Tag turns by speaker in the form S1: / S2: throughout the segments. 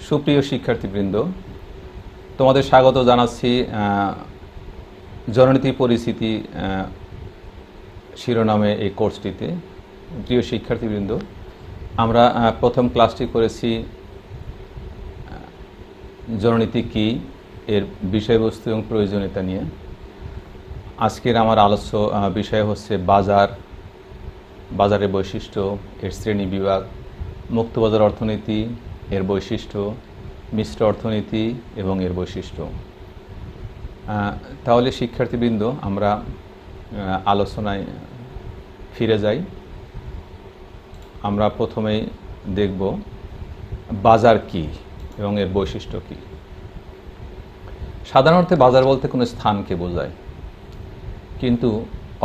S1: সুপ্রিয় শিক্ষার্থীবৃন্দ, তোমাদের স্বাগত জানাচ্ছি জননীতি পরিস্থিতি শিরোনামে এই কোর্সটিতে। প্রিয় শিক্ষার্থীবৃন্দ, আমরা প্রথম ক্লাসটি করেছি জননীতি কী, এর বিষয়বস্তু এবং প্রয়োজনীয়তা নিয়ে। আজকের আমার আলোচ্য বিষয় হচ্ছে বাজারের বৈশিষ্ট্য, এর শ্রেণী বিভাগ, মুক্তবাজার অর্থনীতি, এর বৈশিষ্ট্য, মিশ্র অর্থনীতি এবং এর বৈশিষ্ট্য। তাহলে শিক্ষার্থীবৃন্দ, আমরা আলোচনায় ফিরে যাই। আমরা প্রথমেই দেখব বাজার কি এবং এর বৈশিষ্ট্য কি। সাধারণত বাজার বলতে কোনো স্থানকে বোঝায়, কিন্তু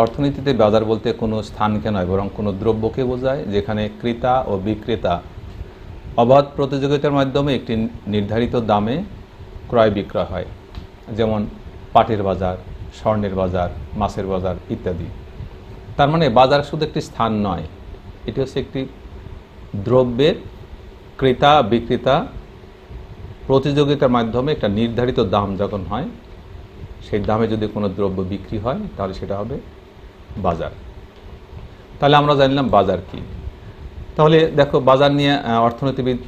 S1: অর্থনীতিতে বাজার বলতে কোনো স্থানকে নয়, বরং কোনো দ্রব্যকে বোঝায়, যেখানে ক্রেতা ও বিক্রেতা অবাধ প্রতিযোগিতার মাধ্যমে একটি নির্ধারিত দামে ক্রয় বিক্রয় হয়। যেমন পাটের বাজার, স্বর্ণের বাজার, মাছের বাজার ইত্যাদি। তার মানে বাজার শুধু একটি স্থান নয়, এটি হচ্ছে একটি দ্রব্যের ক্রেতা বিক্রেতা প্রতিযোগিতার মাধ্যমে একটা নির্ধারিত দাম যখন হয়, সেই দামে যদি কোনো দ্রব্য বিক্রি হয় তাহলে সেটা হবে বাজার। তাহলে আমরা জানলাম বাজার কি। তাহলে দেখো, বাজার নিয়ে অর্থনীতিবিদ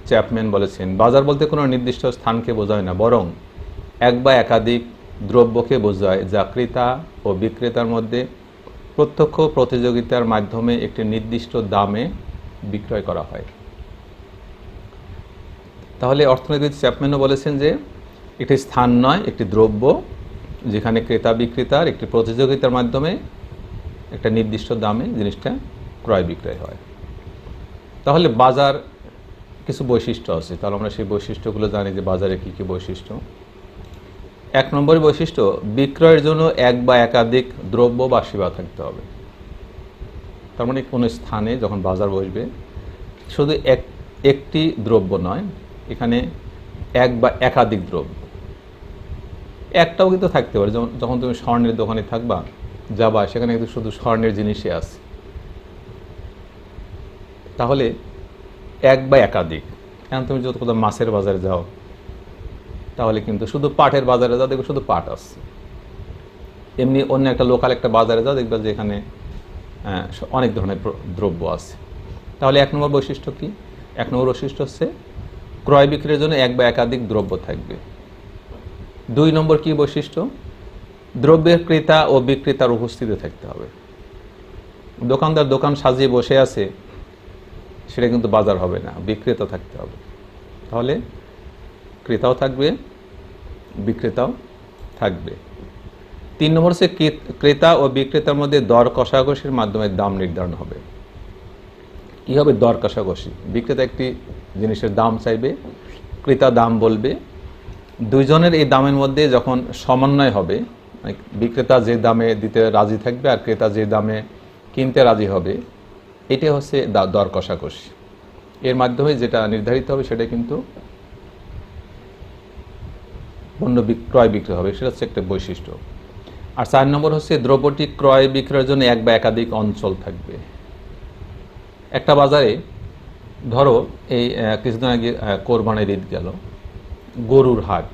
S1: চ্যাপম্যান বলেছেন, বাজার বলতে কোনো নির্দিষ্ট স্থানকে বোঝায় না, বরং এক বা একাধিক দ্রব্যকে বোঝায় যা ক্রেতা ও বিক্রেতার মধ্যে প্রত্যক্ষ প্রতিযোগিতার মাধ্যমে একটি নির্দিষ্ট দামে বিক্রয় করা হয়। তাহলে অর্থনীতিবিদ চ্যাপম্যানও বলেছেন যে একটি স্থান নয়, একটি দ্রব্য, যেখানে ক্রেতা বিক্রেতার একটি প্রতিযোগিতার মাধ্যমে একটা নির্দিষ্ট দামে জিনিসটা ক্রয় বিক্রয় হয়। তাহলে বাজার কিছু বৈশিষ্ট্য আছে, তাহলে আমরা সেই বৈশিষ্ট্যগুলো জানি যে বাজারে কী কী বৈশিষ্ট্য। এক নম্বর বৈশিষ্ট্য, বিক্রয়ের জন্য এক বা একাধিক দ্রব্য বা সেবা থাকতে হবে। তার মানে কোনো স্থানে যখন বাজার বসবে, শুধু একটি দ্রব্য নয়, এখানে এক বা একাধিক দ্রব্য। একটাও কিন্তু থাকতে পারে, যেমন যখন তুমি স্বর্ণের দোকানে থাকবা, যাবা, সেখানে কিন্তু শুধু স্বর্ণের জিনিসই আছে। তাহলে এক বা একাধিক। এখন তুমি যদি কোথাও মাছের বাজারে যাও, তাহলে কিন্তু শুধু পাটের বাজারে যাও, দেখবে শুধু পাট আছে। এমনি অন্য একটা লোকাল একটা বাজারে যাও, দেখবে যে এখানে অনেক ধরনের দ্রব্য আছে। তাহলে এক নম্বর বৈশিষ্ট্য কি? এক নম্বর বৈশিষ্ট্য হচ্ছে ক্রয় বিক্রির জন্য এক বা একাধিক দ্রব্য থাকবে। দুই নম্বর কি বৈশিষ্ট্য? দ্রব্যের ক্রেতা ও বিক্রেতার উপস্থিতি থাকতে হবে। দোকানদার দোকান সাজিয়ে বসে আছে, সেটা কিন্তু বাজার হবে না, বিক্রেতা থাকতে হবে। তাহলে ক্রেতাও থাকবে, বিক্রেতাও থাকবে। তিন নম্বর হচ্ছে ক্রেতা ও বিক্রেতার মধ্যে দর কষাকষির মাধ্যমে দাম নির্ধারণ হবে। কী হবে দর কষাকষি? বিক্রেতা একটি জিনিসের দাম চাইবে, ক্রেতা দাম বলবে, দুইজনের এই দামের মধ্যে যখন সমন্বয় হবে, বিক্রেতা যে দামে দিতে রাজি থাকবে আর ক্রেতা যে দামে কিনতে রাজি হবে, এটা হচ্ছে দর কষাকষি। এর মাধ্যমে যেটা নির্ধারিত হবে সেটা কিন্তু পণ্য ক্রয় বিক্রয় হবে, সেটা হচ্ছে একটা বৈশিষ্ট্য। আর চার নম্বর হচ্ছে দ্রব্যটি ক্রয় বিক্রয়ের জন্য এক বা একাধিক অঞ্চল থাকবে। একটা বাজারে ধরো এই কিছুদিন আগে কোরবানির ঈদ গেল, গরুর হাট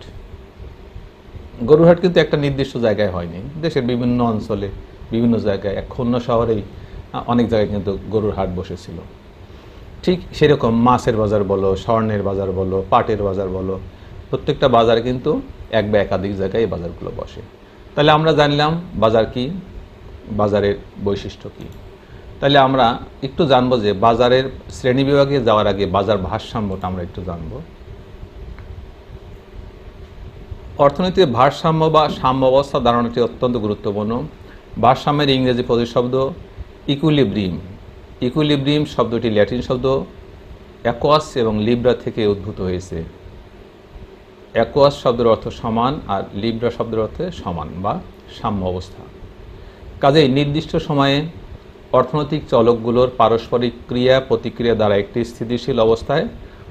S1: কিন্তু একটা নির্দিষ্ট জায়গায় হয়নি, দেশের বিভিন্ন অঞ্চলে বিভিন্ন জায়গায়, খুলনা শহরেই অনেক জায়গায় কিন্তু গরুর হাট বসেছিল। ঠিক সেরকম মাছের বাজার বলো, স্বর্ণের বাজার বলো, পাটের বাজার বলো, প্রত্যেকটা বাজারে কিন্তু এক বা একাধিক জায়গায় এই বাজারগুলো বসে। তাহলে আমরা জানলাম বাজার কি, বাজারের বৈশিষ্ট্য কি। তাহলে আমরা একটু জানবো যে বাজারের শ্রেণী বিভাগে যাওয়ার আগে বাজার ভারসাম্যটা আমরা একটু জানবো। অর্থনীতির ভারসাম্য বা সাম্য অবস্থা ধারণাটি অত্যন্ত গুরুত্বপূর্ণ। ভারসাম্যের ইংরেজি প্রতিশব্দ ইকুইলিব্রিয়াম। ইকুইলিব্রিয়াম শব্দটি ল্যাটিন শব্দ অ্যাকোয়াস এবং লিব্রা থেকে উদ্ভূত হয়েছে। অ্যাকোয়াস শব্দের অর্থ সমান আর লিব্রা শব্দের অর্থে সমান বা সাম্য অবস্থা। কাজেই নির্দিষ্ট সময়ে অর্থনৈতিক চলকগুলোর পারস্পরিক ক্রিয়া প্রতিক্রিয়া দ্বারা একটি স্থিতিশীল অবস্থায়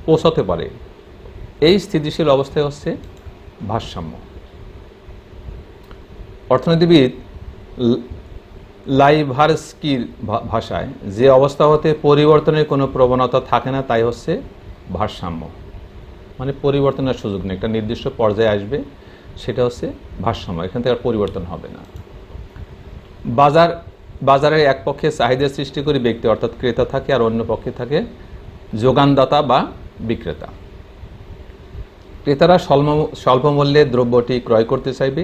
S1: পৌঁছাতে পারে। এই স্থিতিশীল অবস্থায় হচ্ছে ভারসাম্য। অর্থনীতিবিদ লাইভারস্কির ভাষায় যে অবস্থা হতে পরিবর্তনের কোনো প্রবণতা থাকে না, তাই হচ্ছে ভারসাম্য। মানে পরিবর্তনের সুযোগ নেই, একটা নির্দিষ্ট পর্যায়ে আসবে, সেটা হচ্ছে ভারসাম্য, এখান থেকে আর পরিবর্তন হবে না। বাজারের এক পক্ষে চাহিদা সৃষ্টি করে ব্যক্তি অর্থাৎ ক্রেতা থাকে, আর অন্য পক্ষে থাকে যোগানদাতা বা বিক্রেতা। ক্রেতারা স্বল্প মূল্যে দ্রব্যটি ক্রয় করতে চাইবে,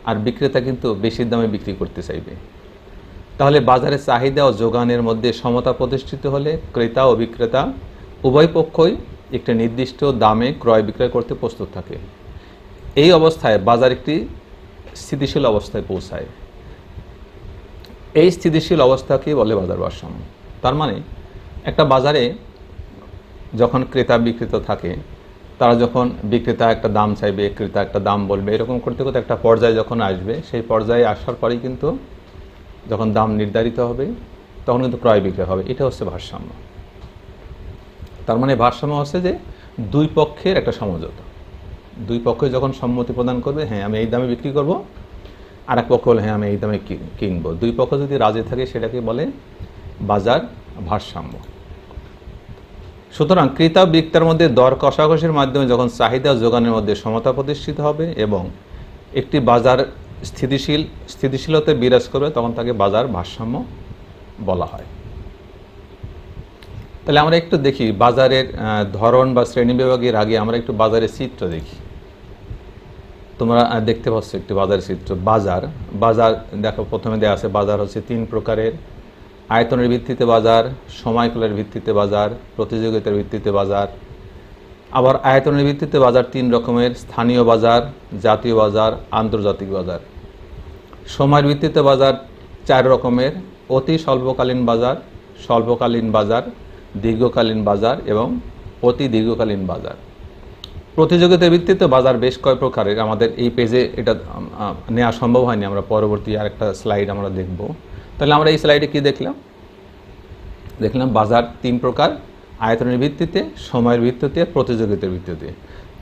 S1: আর বিক্রেতা কিন্তু বেশি দামে বিক্রি করতে চাইবে। তাহলে বাজারে চাহিদা ও যোগানের মধ্যে সমতা প্রতিষ্ঠিত হলে ক্রেতা ও বিক্রেতা উভয় পক্ষই একটি নির্দিষ্ট দামে ক্রয় বিক্রয় করতে প্রস্তুত থাকে। এই অবস্থায় বাজার একটি স্থিতিশীল অবস্থায় পৌঁছায়। এই স্থিতিশীল অবস্থাকে বলে বাজার ভারসাম্য। তার মানে একটা বাজারে যখন ক্রেতা বিক্রেতা থাকে, তারা যখন বিক্রেতা একটা দাম চাইবে, ক্রেতা একটা দাম বলবে, এরকম করতে করতে একটা পর্যায়ে যখন আসবে, সেই পর্যায়ে আসার পরেই কিন্তু যখন দাম নির্ধারিত হবে তখন কিন্তু ক্রয় বিক্রয় হবে। এটা হচ্ছে ভারসাম্য। তার মানে ভারসাম্য হচ্ছে যে দুই পক্ষের একটা সমঝোতা। দুই পক্ষে যখন সম্মতি প্রদান করবে, হ্যাঁ আমি এই দামে বিক্রি করব, আর এক পক্ষ বলে হ্যাঁ আমি এই দামে কিনবো, দুই পক্ষ যদি রাজি থাকে সেটাকে বলে বাজার ভারসাম্য। সুতরাং ক্রেতা ও বিক্রেতার মধ্যে দর কষাকষির মাধ্যমে যখন চাহিদা ও যোগানের মধ্যে সমতা প্রতিষ্ঠিত হবে এবং একটি বাজার স্থিতিশীলতা বিরাজ করবে, তখন তাকে বাজার ভারসাম্য বলা হয়। তাহলে আমরা একটু দেখি বাজারের ধরন বা শ্রেণী বিভাগের আগে আমরা একটু বাজারের চিত্র দেখি। তোমরা দেখতে পাচ্ছ একটি বাজারের চিত্র। বাজার দেখো, প্রথমে দেওয়া আছে বাজার হচ্ছে তিন প্রকারের: আয়তনের ভিত্তিতে বাজার, সময়কালের ভিত্তিতে বাজার, প্রতিযোগিতার ভিত্তিতে বাজার। আবার আয়তনের ভিত্তিতে বাজার তিন রকমের: স্থানীয় বাজার, জাতীয় বাজার, আন্তর্জাতিক বাজার। সময়ের ভিত্তিতে বাজার চার রকমের: অতি স্বল্পকালীন বাজার, স্বল্পকালীন বাজার, দীর্ঘকালীন বাজার এবং অতি দীর্ঘকালীন বাজার। প্রতিযোগিতার ভিত্তিতে বাজার বেশ কয় প্রকারের। আমাদের এই পেজে এটা নেওয়া সম্ভব হয়নি, আমরা পরবর্তী আরেকটা স্লাইড আমরা দেখব। তাহলে আমরা এই স্লাইডে কি দেখলাম বাজার তিন প্রকার: আয়তনের ভিত্তিতে, সময়ের ভিত্তিতে, প্রতিযোগিতার ভিত্তিতে।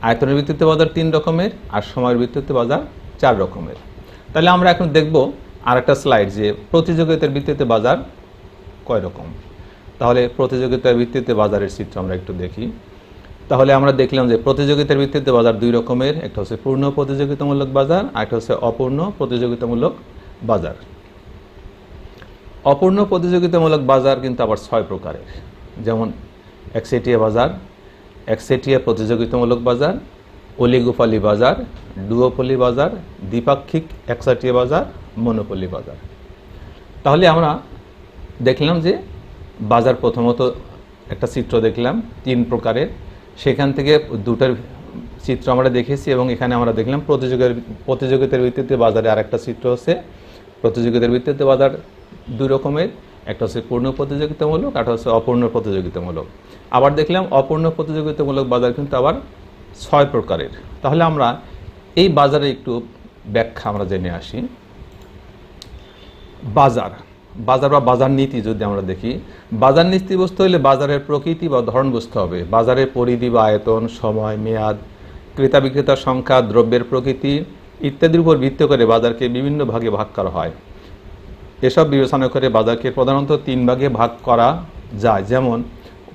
S1: আয়তনের ভিত্তিতে বাজার তিন রকমের, আর সময়ের ভিত্তিতে বাজার চার রকমের। তাহলে আমরা এখন দেখব আরেকটা স্লাইড যে প্রতিযোগিতার ভিত্তিতে বাজার কয় রকম। তাহলে প্রতিযোগিতার ভিত্তিতে বাজারের চিত্র আমরা একটু দেখি। তাহলে আমরা দেখলাম যে প্রতিযোগিতার ভিত্তিতে বাজার দুই রকমের: একটা হচ্ছে পূর্ণ প্রতিযোগিতামূলক বাজার, আর একটা হচ্ছে অপূর্ণ প্রতিযোগিতামূলক বাজার। অপূর্ণ প্রতিযোগিতামূলক বাজার কিন্তু আবার ছয় প্রকারের, যেমন একচেটিয়া বাজার, একচেটিয়া প্রতিযোগিতামূলক বাজার, অলিগোপলি বাজার, ডুওপলি বাজার, দ্বিপাক্ষিক একচেটিয়া বাজার, মনোপলি বাজার। তাহলে আমরা দেখলাম যে বাজার প্রথমত একটা চিত্র দেখলাম তিন প্রকারের, সেখান থেকে দুটার চিত্র আমরা দেখেছি, এবং এখানে আমরা দেখলাম প্রতিযোগিতার ভিত্তিতে বাজারে আরেকটা চিত্র হচ্ছে প্রতিযোগিতার ভিত্তিতে বাজার দুই রকমের, একটা হচ্ছে পূর্ণ প্রতিযোগিতামূলক, একটা হচ্ছে অপূর্ণ প্রতিযোগিতামূলক। আবার দেখলাম অপূর্ণ প্রতিযোগিতামূলক বাজার কিন্তু আবার ছয় প্রকারের। তাহলে আমরা এই বাজারে একটু ব্যাখ্যা আমরা জেনে আসি। বাজার বা বাজার নীতি যদি আমরা দেখি, বাজার নীতি বুঝতে হলে বাজারের প্রকৃতি বা ধরন বুঝতে হবে। বাজারের পরিধি বা আয়তন, সময়, মেয়াদ, ক্রেতা বিক্রেতার সংখ্যা, দ্রব্যের প্রকৃতি ইত্যাদির উপর ভিত্তি করে বাজারকে বিভিন্ন ভাগে ভাগ করা হয়। এসব বিবেচনা করে বাজারকে প্রধানত তিন ভাগে ভাগ করা যায়। যেমন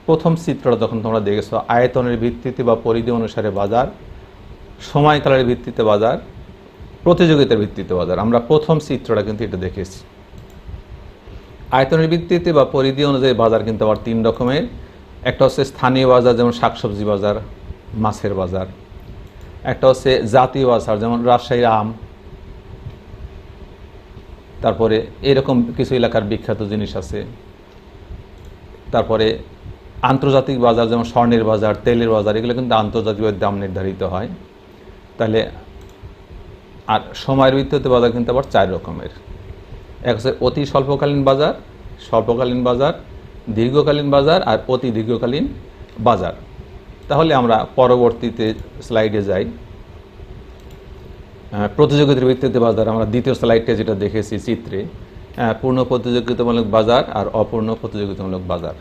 S1: প্রথম চিত্রটা যখন তোমরা দেখেছো, আয়তনের ভিত্তিতে বা পরিধি অনুসারে বাজার, সময়কালের ভিত্তিতে বাজার, প্রতিযোগিতার ভিত্তিতে বাজার। আমরা প্রথম চিত্রটা কিন্তু এটা দেখেছি। আয়তনের ভিত্তিতে বা পরিধি অনুযায়ী বাজার কিন্তু আবার তিন রকমের: একটা হচ্ছে স্থানীয় বাজার, যেমন শাকসবজি বাজার, মাছের বাজার। একটা হচ্ছে জাতীয় বাজার, যেমন রাজশাহীর আম, তারপরে এরকম কিছু এলাকার বিখ্যাত জিনিস আছে। তারপরে আন্তর্জাতিক বাজার, যেমন স্বর্ণের বাজার, তেলের বাজার, এগুলো কিন্তু আন্তর্জাতিক দাম নির্ধারিত হয়। তাহলে আর সময়ের ভিত্তিতে বাজার কিন্তু আবার চার রকমের: এক হচ্ছে অতি স্বল্পকালীন বাজার, স্বল্পকালীন বাজার, দীর্ঘকালীন বাজার আর অতি দীর্ঘকালীন বাজার। তাহলে আমরা পরবর্তীতে স্লাইডে যাই। প্রতিযোগিতার ভিত্তিতে বাজার আমরা দ্বিতীয় স্লাইডে যেটা দেখেছি চিত্রে, পূর্ণ প্রতিযোগিতামূলক বাজার আর অপূর্ণ প্রতিযোগিতামূলক বাজার।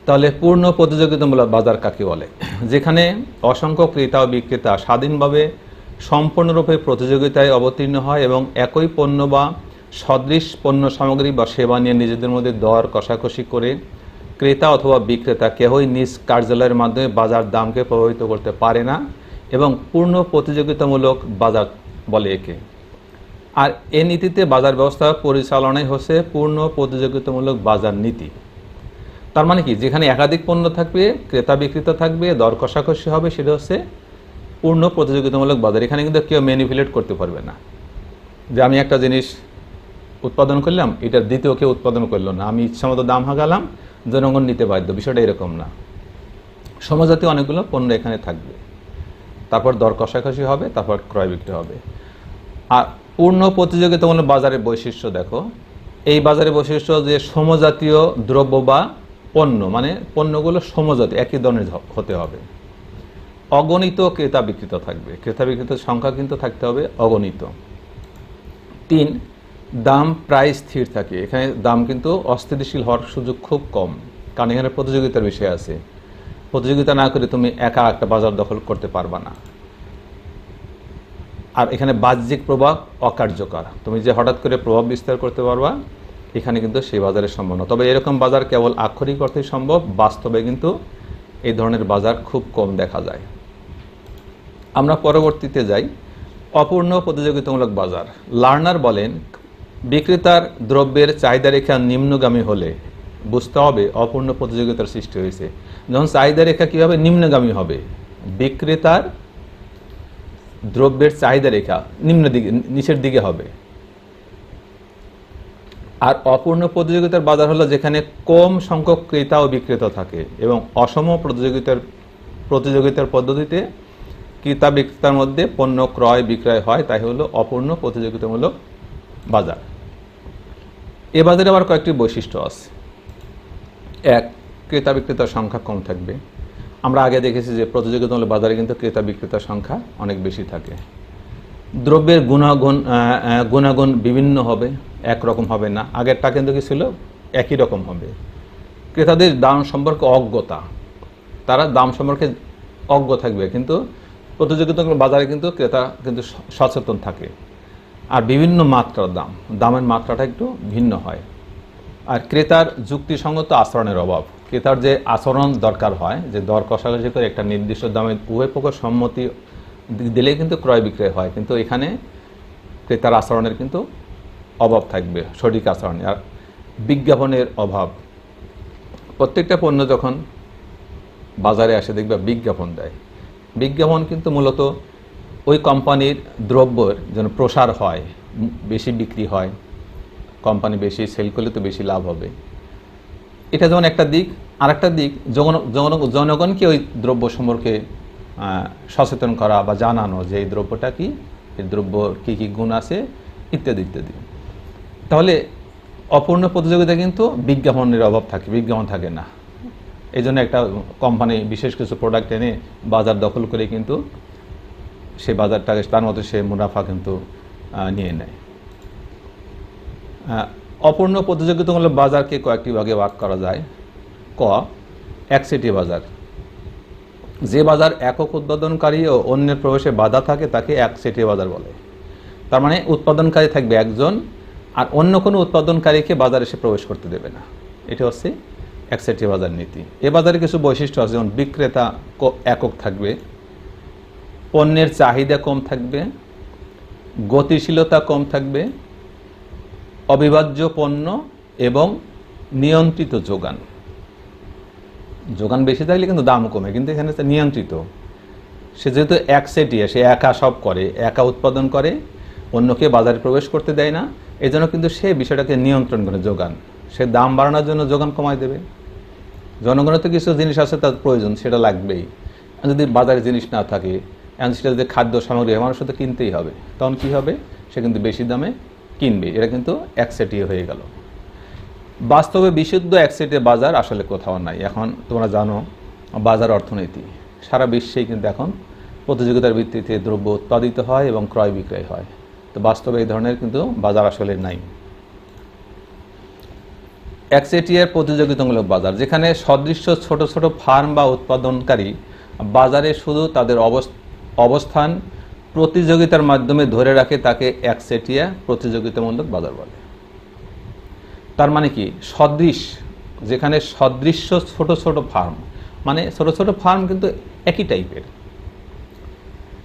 S1: তাহলে পূর্ণ প্রতিযোগিতামূলক বাজার কাকে বলে? যেখানে অসংখ্য ক্রেতা ও বিক্রেতা স্বাধীনভাবে সম্পূর্ণরূপে প্রতিযোগিতায় অবতীর্ণ হয় এবং একই পণ্য বা সদৃশ পণ্য সামগ্রী বা সেবা নিয়ে নিজেদের মধ্যে দর কষাকষি করে ক্রেতা অথবা বিক্রেতা কেউই নিজ কার্যালয়ের মাধ্যমে বাজার দামকে প্রভাবিত করতে পারে না এবং পূর্ণ প্রতিযোগিতামূলক বাজার বলে একে। আর এ নীতিতে বাজার ব্যবস্থা পরিচালনাই হচ্ছে পূর্ণ প্রতিযোগিতামূলক বাজার নীতি। তার মানে কি, যেখানে একাধিক পণ্য থাকবে, ক্রেতা বিক্রেতা থাকবে, দর কষাকষি হবে, সেটা হচ্ছে পূর্ণ প্রতিযোগিতামূলক বাজার। এখানে কিন্তু কেউ ম্যানিপুলেট করতে পারবে না যে আমি একটা জিনিস উৎপাদন করলাম, এটা দ্বিতীয় কেউ উৎপাদন করলো না, আমি ইচ্ছামতো দাম হাঁকালাম, জনগণ নিতে বাধ্য। বিষয়টা এরকম না। সমজাতীয় অনেকগুলো পণ্য এখানে থাকবে, তারপর দর কষাকষি হবে, তারপর ক্রয় বিক্রয় হবে। আর পূর্ণ প্রতিযোগিতামূলক বাজারের বৈশিষ্ট্য দেখো, এই বাজারের বৈশিষ্ট্য যে সমজাতীয় দ্রব্য বা পণ্য, মানে পণ্যগুলো সমজাতীয়, একই ধরনের হতে হবে। অগণিত ক্রেতা বিক্রেতা থাকবে, ক্রেতা বিক্রেতার সংখ্যা কিন্তু থাকতে হবে অগণিত। 3, দাম প্রায় স্থির থাকে। এখানে দাম কিন্তু অস্থিতিশীল হওয়ার সুযোগ খুব কম, কারণ এখানে প্রতিযোগিতার বিষয় আছে। প্রতিযোগিতা না করে তুমি একা একটা বাজার দখল করতে পারবা না। আর এখানে বাহ্যিক প্রভাব অকার্যকর, তুমি যে হঠাৎ করে প্রভাব বিস্তার করতে পারবা, এখানে কিন্তু সেই বাজারের সম্ভব না। তবে এরকম বাজার কেবল আক্ষরিক অর্থেই সম্ভব, বাস্তবে কিন্তু এই ধরনের বাজার খুব কম দেখা যায়। আমরা পরবর্তীতে যাই, অপূর্ণ প্রতিযোগিতামূলক বাজার। লার্নার বলেন, বিক্রেতার দ্রব্যের চাহিদা রেখা নিম্নগামী হলে বুঝতে হবে অপূর্ণ প্রতিযোগিতার সৃষ্টি হয়েছে। যখন চাহিদা রেখা কীভাবে নিম্নগামী হবে, বিক্রেতার দ্রব্যের চাহিদা রেখা নিচের দিকে হবে। আর অপূর্ণ প্রতিযোগিতার বাজার হলো যেখানে কম সংখ্যক ক্রেতা ও বিক্রেতা থাকে এবং অসম প্রতিযোগিতার পদ্ধতিতে ক্রেতা বিক্রেতার মধ্যে পণ্য ক্রয় বিক্রয় হয়, তাই হলো অপূর্ণ প্রতিযোগিতামূলক বাজার। এ বাজারে আবার কয়েকটি বৈশিষ্ট্য আছে। 1, ক্রেতা বিক্রেতার সংখ্যা কম থাকবে। আমরা আগে দেখেছি যে প্রতিযোগিতামূলক বাজারে কিন্তু ক্রেতা বিক্রেতার সংখ্যা অনেক বেশি থাকে। দ্রব্যের গুণাগুণ বিভিন্ন হবে, একরকম হবে না। আগেরটা কিন্তু কি ছিল, একই রকম হবে। ক্রেতাদের দাম সম্পর্কে অজ্ঞতা, তারা দাম সম্পর্কে অজ্ঞ থাকবে, কিন্তু প্রতিযোগিতামূলক বাজারে কিন্তু ক্রেতা কিন্তু সচেতন থাকে। আর বিভিন্ন মাত্রার দামের মাত্রাটা একটু ভিন্ন হয়। আর ক্রেতার যুক্তিসঙ্গত আচরণের অভাব, ক্রেতার যে আচরণ দরকার হয়, যে দর কষাকষি করে একটা নির্দিষ্ট দামে উভয় পক্ষ সম্মতি দিলে কিন্তু ক্রয় বিক্রয় হয়, কিন্তু এখানে ক্রেতার আচরণের কিন্তু অভাব থাকবে, সঠিক আচরণ। আর বিজ্ঞাপনের অভাব, প্রত্যেকটা পণ্য যখন বাজারে আসে দেখবে বিজ্ঞাপন দেয়। বিজ্ঞাপন কিন্তু মূলত ওই কোম্পানির দ্রব্যের যেন প্রসার হয়, বেশি বিক্রি হয়, কোম্পানি বেশি সেল করলে তো বেশি লাভ হবে। এটা যেমন একটা দিক। আর একটা দিক, জনগণকে ওই দ্রব্য সম্পর্কে সচেতন করা বা জানানো যে এই দ্রব্যটা কি, এই দ্রব্য কী কী গুণ আছে, ইত্যাদি ইত্যাদি। তাহলে অপূর্ণ প্রতিযোগিতা কিন্তু বিজ্ঞাপনের অভাব থাকে, বিজ্ঞাপন থাকে না। এই জন্য একটা কোম্পানি বিশেষ কিছু প্রোডাক্ট এনে বাজার দখল করে কিন্তু সে বাজারটাকে তার মতো সে মুনাফা কিন্তু নিয়ে নেয়। অপূর্ণ প্রতিযোগিতামূলক বাজারকে কয়েকটি ভাগে ভাগ করা যায়। ক, একচেটিয়া বাজার। যে বাজার একক উৎপাদনকারী ও অন্যের প্রবেশে বাধা থাকে তাকে একচেটিয়া বাজার বলে। তার মানে উৎপাদনকারী থাকবে একজন, আর অন্য কোনো উৎপাদনকারীকে বাজারে এসে প্রবেশ করতে দেবে না। এটা হচ্ছে একচেটিয়া বাজার নীতি। এ বাজারে কিছু বৈশিষ্ট্য আছে, যেমন বিক্রেতা একক থাকবে, পণ্যের চাহিদা কম থাকবে, গতিশীলতা কম থাকবে, অবিভাজ্য পণ্য এবং নিয়ন্ত্রিত যোগান বেশি থাকলে কিন্তু দাম কমে, কিন্তু এখানে নিয়ন্ত্রিত। সে যেহেতু একচেটিয়া, সে একা সব করে, একা উৎপাদন করে, অন্যকে বাজারে প্রবেশ করতে দেয় না, এই জন্য কিন্তু সে বিষয়টাকে নিয়ন্ত্রণ করে যোগান। সে দাম বাড়ানোর জন্য যোগান কমায় দেবে। জনগণের তো কিছু জিনিস আছে তার প্রয়োজন, সেটা লাগবেই। যদি বাজারে জিনিস না থাকে, সেটা যদি খাদ্য সামগ্রী মানুষের তো কিনতেই হবে, তখন কী হবে, সে কিন্তু বেশি দামে কিনবে। এটা কিন্তু একচেটিয়া হয়ে গেল। বাস্তবে বিশুদ্ধ একচেটিয়া বাজার আসলে কোথাও নাই। এখন তোমরা জানো বাজার অর্থনীতি, সারা বিশ্বেই কিন্তু এখন প্রতিযোগিতার ভিত্তিতে দ্রব্য উৎপাদিত হয় এবং ক্রয় বিক্রয় হয়। তো বাস্তবে এই ধরনের কিন্তু বাজার আসলে নাই। একচেটিয়ার প্রতিযোগিতামূলক বাজার, যেখানে সদৃশ্য ছোট ছোট ফার্ম বা উৎপাদনকারী বাজারে শুধু তাদের অবস্থান প্রতিযোগিতার মাধ্যমে ধরে রাখে, তাকে একচেটিয়া প্রতিযোগিতামূলক বাজার বলে। তার মানে কি, সদৃশ যেখানে সদৃশ্য ছোট ছোট ফার্ম, মানে ছোট ছোট ফার্ম কিন্তু একই টাইপের,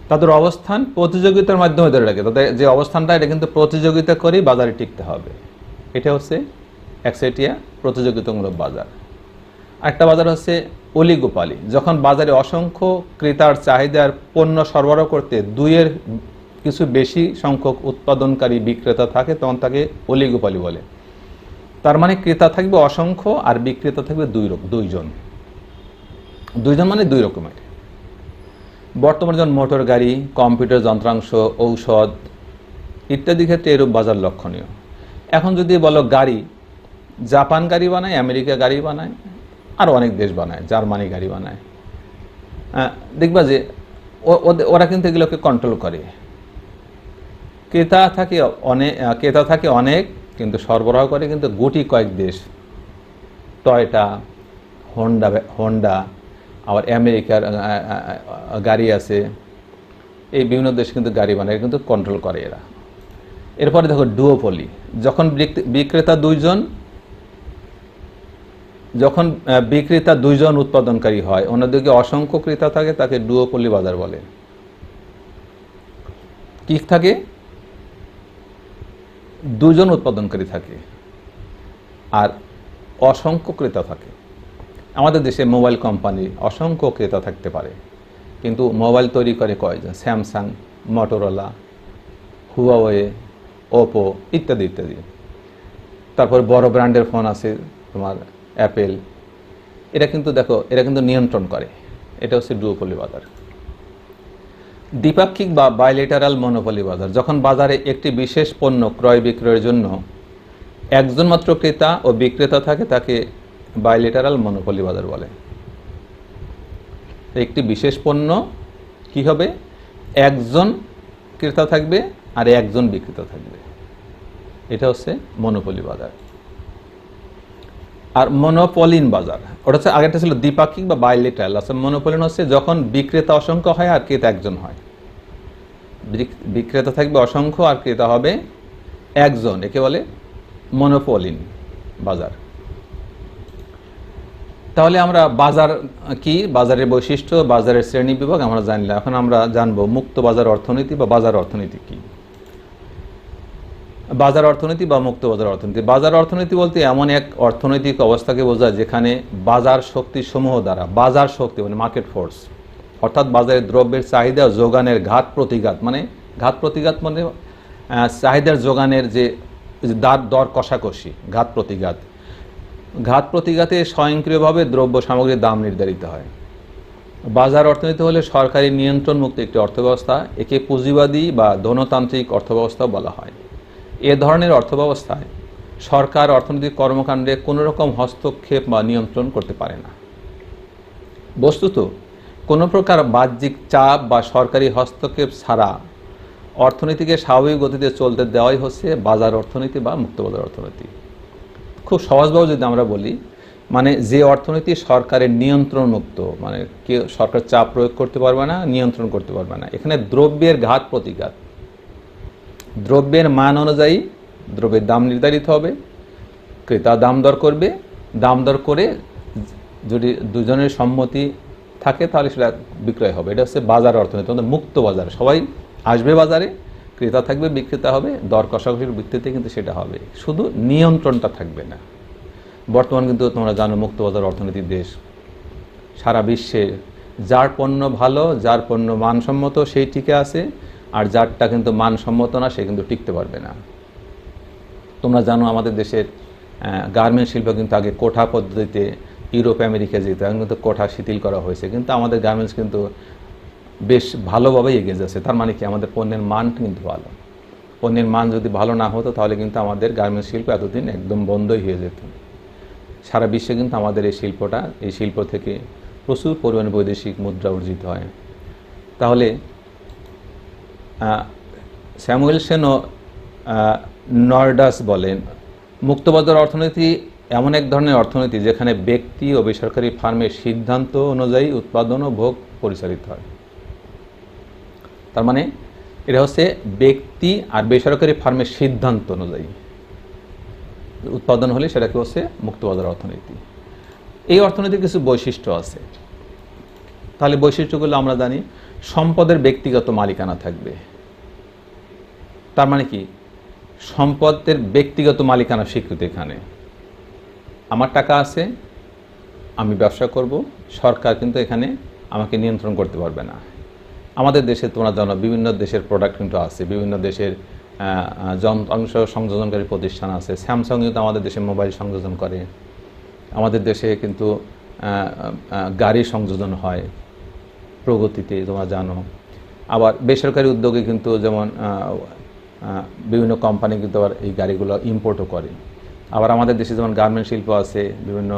S1: তাদের অবস্থান প্রতিযোগিতার মাধ্যমে ধরে রাখে, তাদের যে অবস্থানটা এটা কিন্তু প্রতিযোগিতা করেই বাজারে টিকতে হবে। এটা হচ্ছে একচেটিয়া প্রতিযোগিতামূলক বাজার। একটা বাজার হচ্ছে অলিগোপালি, যখন বাজারে অসংখ্য ক্রেতার চাহিদার পণ্য সরবরাহ করতে দুইয়ের কিছু বেশি সংখ্যক উৎপাদনকারী বিক্রেতা থাকে, তখন তাকে অলিগোপালি বলে। তার মানে ক্রেতা থাকবে অসংখ্য আর বিক্রেতা থাকবে দুইজন মানে দুই রকমের। বর্তমানে যেমন মোটর গাড়ি, কম্পিউটার যন্ত্রাংশ, ঔষধ ইত্যাদি ক্ষেত্রে এরূপ বাজার লক্ষণীয়। এখন যদি বলো গাড়ি, জাপান গাড়ি বানায়, আমেরিকা গাড়ি বানায়, আর অনেক দেশ বানায়, জার্মানি গাড়ি বানায়, দেখবা যে ওরা কিন্তু এগুলোকে কন্ট্রোল করে। ক্রেতা থাকে অনেক, কিন্তু সরবরাহ করে কিন্তু গুটি কয়েক দেশ। টয়োটা, হোন্ডা, আবার আমেরিকার গাড়ি আছে, এই বিভিন্ন দেশ কিন্তু গাড়ি বানায়, কিন্তু কন্ট্রোল করে এরা। এরপরে দেখো ডুওপলি, যখন বিক্রেতা দুইজন উৎপাদনকারী হয়, অন্যদিকে অসংখ্য ক্রেতা থাকে, তাকে ডুওপলি বাজার বলে। কি থাকে? দুজন উৎপাদনকারী থাকে আর অসংখ্য ক্রেতা থাকে। আমাদের দেশে মোবাইল কোম্পানি অসংখ্য ক্রেতা থাকতে পারে, কিন্তু মোবাইল তৈরি করে কয়জন? স্যামসাং, মটোরোলা, হুয়াওয়ে, ওপো ইত্যাদি ইত্যাদি। তারপর বড় ব্র্যান্ডের ফোন আছে তোমার অ্যাপেল, এরা কিন্তু নিয়ন্ত্রণ করে। এটা হচ্ছে ডুওপলি বাজার। দ্বিপাক্ষিক বা বাইলেটারাল মনোপলি বাজার, যখন বাজারে একটি বিশেষ পণ্য ক্রয় বিক্রয়ের জন্য একজন মাত্র ক্রেতা ও বিক্রেতা থাকে, তাকে বাইলেটারাল মনোপলি বাজার বলে। একটি বিশেষ পণ্য কি হবে? একজন ক্রেতা থাকবে আর একজন বিক্রেতা থাকবে, এটা হচ্ছে মনোপলি বাজার। আর মনোপলিন বাজার, ওটা হচ্ছে আগেরটা ছিল দ্বিপাক্ষিক বা বাইলেটারাল। আচ্ছা, মনোপলিন হচ্ছে যখন বিক্রেতা অসংখ্য হয় আর ক্রেতা একজন হয়। বিক্রেতা থাকবে অসংখ্য আর ক্রেতা হবে একজন, একে বলে মনোপলিন বাজার। তাহলে আমরা বাজার কি, বাজারের বৈশিষ্ট্য, বাজারের শ্রেণী বিভাগ আমরা জানলাম। এখন আমরা জানবো মুক্ত বাজার অর্থনীতি বা বাজার অর্থনীতি কি। বাজার অর্থনীতি বা মুক্ত বাজার অর্থনীতি। বাজার অর্থনীতি বলতে এমন এক অর্থনৈতিক অবস্থাকে বোঝায় যেখানে বাজার শক্তি সমূহ দ্বারা, বাজার শক্তি মানে মার্কেট ফোর্স, অর্থাৎ বাজারের দ্রব্যের চাহিদা ও যোগানের ঘাত প্রতিঘাত মানে চাহিদার যোগানের যে দর কষাকষি, ঘাত প্রতিঘাতে স্বয়ংক্রিয়ভাবে দ্রব্য সামগ্রীর দাম নির্ধারিত হয়। বাজার অর্থনীতি হলে সরকারি নিয়ন্ত্রণ মুক্ত একটি অর্থব্যবস্থা। একে পুঁজিবাদী বা ধনতান্ত্রিক অর্থব্যবস্থা বলা হয়। এ ধরনের অর্থব্যবস্থায় সরকার অর্থনৈতিক কর্মকাণ্ডে কোনো রকম হস্তক্ষেপ বা নিয়ন্ত্রণ করতে পারে না। বস্তুত কোনো প্রকার বাহ্যিক চাপ বা সরকারি হস্তক্ষেপ ছাড়া অর্থনীতিকে স্বাভাবিক গতিতে চলতে দেওয়াই হচ্ছে বাজার অর্থনীতি বা মুক্তবাজার অর্থনীতি। খুব সহজভাবে যদি আমরা বলি, মানে যে অর্থনীতি সরকারের নিয়ন্ত্রণ মুক্ত, মানে কেউ সরকার চাপ প্রয়োগ করতে পারবে না, নিয়ন্ত্রণ করতে পারবে না। এখানে দ্রব্যের ঘাত প্রতিঘাত, দ্রব্যের মান অনুযায়ী দ্রব্যের দাম নির্ধারিত হবে, ক্রেতা দাম দর করবে, দাম দর করে যদি দুজনের সম্মতি থাকে তাহলে সেটা বিক্রয় হবে। এটা হচ্ছে বাজার অর্থনীতি, মুক্ত বাজার। সবাই আসবে বাজারে, ক্রেতা থাকবে, বিক্রেতা হবে, দর কষাকষির ভিত্তিতে কিন্তু সেটা হবে, শুধু নিয়ন্ত্রণটা থাকবে না। বর্তমান কিন্তু তোমরা জানো মুক্ত বাজার অর্থনীতির দেশ। সারা বিশ্বে যার পণ্য ভালো, যার পণ্য মানসম্মত সেই টিকে আছে, আর যারটা কিন্তু মানসম্মত না সে কিন্তু টিকতে পারবে না। তোমরা জানো আমাদের দেশের গার্মেন্টস শিল্প কিন্তু আগে কোঠা পদ্ধতিতে ইউরোপ আমেরিকা যেত, এখন কিন্তু কোঠা শিথিল করা হয়েছে, কিন্তু আমাদের গার্মেন্টস কিন্তু বেশ ভালোভাবেই এগিয়ে যাচ্ছে। তার মানে কি, আমাদের পণ্যের মান কিন্তু ভালো। পণ্যের মান যদি ভালো না হতো তাহলে কিন্তু আমাদের গার্মেন্টস শিল্প এতদিন একদম বন্ধই হয়ে যেত। সারা বিশ্বে কিন্তু আমাদের এই শিল্প থেকে প্রচুর পরিমাণে বৈদেশিক মুদ্রা অর্জিত হয়। তাহলে স্যামুয়েলসন ও নর্ডাস বলেন, মুক্তবাজার অর্থনীতি এমন এক ধরনের অর্থনীতি যেখানে ব্যক্তি ও বেসরকারি ফার্মের সিদ্ধান্ত অনুযায়ী উৎপাদন ও ভোগ পরিচালিত হয়। তার মানে এটা হচ্ছে ব্যক্তি আর বেসরকারি ফার্মের সিদ্ধান্ত অনুযায়ী। উৎপাদন হলে সেটাকে হচ্ছে মুক্তবাজার অর্থনীতি। এই অর্থনীতির কিছু বৈশিষ্ট্য আছে। তাহলে বৈশিষ্ট্যগুলো আমরা জানি, সম্পদের ব্যক্তিগত মালিকানা থাকবে। তার মানে কি, সম্পদের ব্যক্তিগত মালিকানা স্বীকৃত। এখানে আমার টাকা আছে, আমি ব্যবসা করব, সরকার কিন্তু এখানে আমাকে নিয়ন্ত্রণ করতে পারবে না। আমাদের দেশে তোমরা জানো বিভিন্ন দেশের প্রোডাক্ট কিন্তু আছে, বিভিন্ন দেশের যন্ত্রাংশ সংযোজনকারী প্রতিষ্ঠান আছে। স্যামসাং কিন্তু আমাদের দেশে মোবাইল সংযোজন করে, আমাদের দেশে কিন্তু গাড়ি সংযোজন হয় প্রগতিতে, তোমরা জানো। আবার বেসরকারি উদ্যোগে কিন্তু যেমন বিভিন্ন কোম্পানি কিন্তু আবার এই গাড়িগুলো ইম্পোর্টও করে। আবার আমাদের দেশে যেমন গার্মেন্ট শিল্প আছে, বিভিন্ন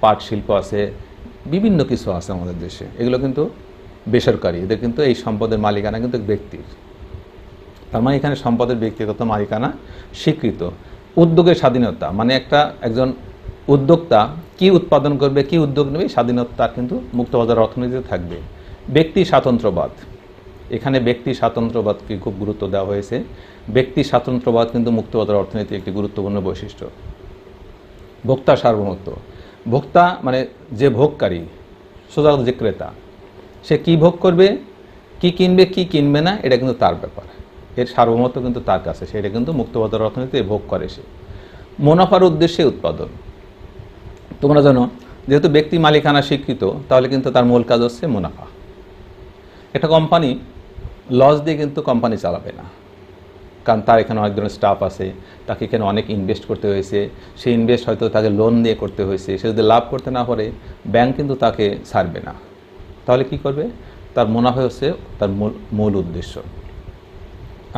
S1: পাট শিল্প আছে, বিভিন্ন কিছু আছে আমাদের দেশে, এগুলো কিন্তু বেসরকারি। এদের কিন্তু এই সম্পদের মালিকানা কিন্তু ব্যক্তির। তার মানে এখানে সম্পদের ব্যক্তিগত মালিকানা স্বীকৃত। উদ্যোগের স্বাধীনতা, মানে একজন উদ্যোক্তা কি উৎপাদন করবে, কি উদ্যোগ নেবে, স্বাধীনতা কিন্তু মুক্তবাজার অর্থনীতিতে থাকবে। ব্যক্তি স্বাতন্ত্র্যবাদ, এখানে ব্যক্তি স্বাতন্ত্র্যবাদকে খুব গুরুত্ব দেওয়া হয়েছে। ব্যক্তি স্বাতন্ত্র্যবাদ কিন্তু মুক্তবাজার অর্থনীতির একটি গুরুত্বপূর্ণ বৈশিষ্ট্য। ভোক্তা সার্বভৌমত্ব, ভোক্তা মানে যে ভোগকারী, সোজা যে ক্রেতা, সে কি ভোগ করবে, কি কিনবে, কি কিনবে না, এটা কিন্তু তার ব্যাপার। এর সার্বভৌমত্ব কিন্তু তার কাছে, সেটা কিন্তু মুক্তবাজার অর্থনীতিতে ভোগ করে সে। মুনাফার উদ্দেশ্যে উৎপাদন, তোমরা জানো যেহেতু ব্যক্তি মালিকানা স্বীকৃত, তাহলে কিন্তু তার মূল কাজ হচ্ছে মুনাফা। একটা কোম্পানি লস দিয়ে কিন্তু কোম্পানি চালাবে না, কারণ তার এখানে অনেক ধরনের স্টাফ আছে, তাকে এখানে অনেক ইনভেস্ট করতে হয়েছে, সেই ইনভেস্ট হয়তো তাকে লোন দিয়ে করতে হয়েছে। সে যদি লাভ করতে না পারে, ব্যাংক কিন্তু তাকে ছাড়বে না। তাহলে কি করবে, তার মুনাফা হচ্ছে তার মূল উদ্দেশ্য।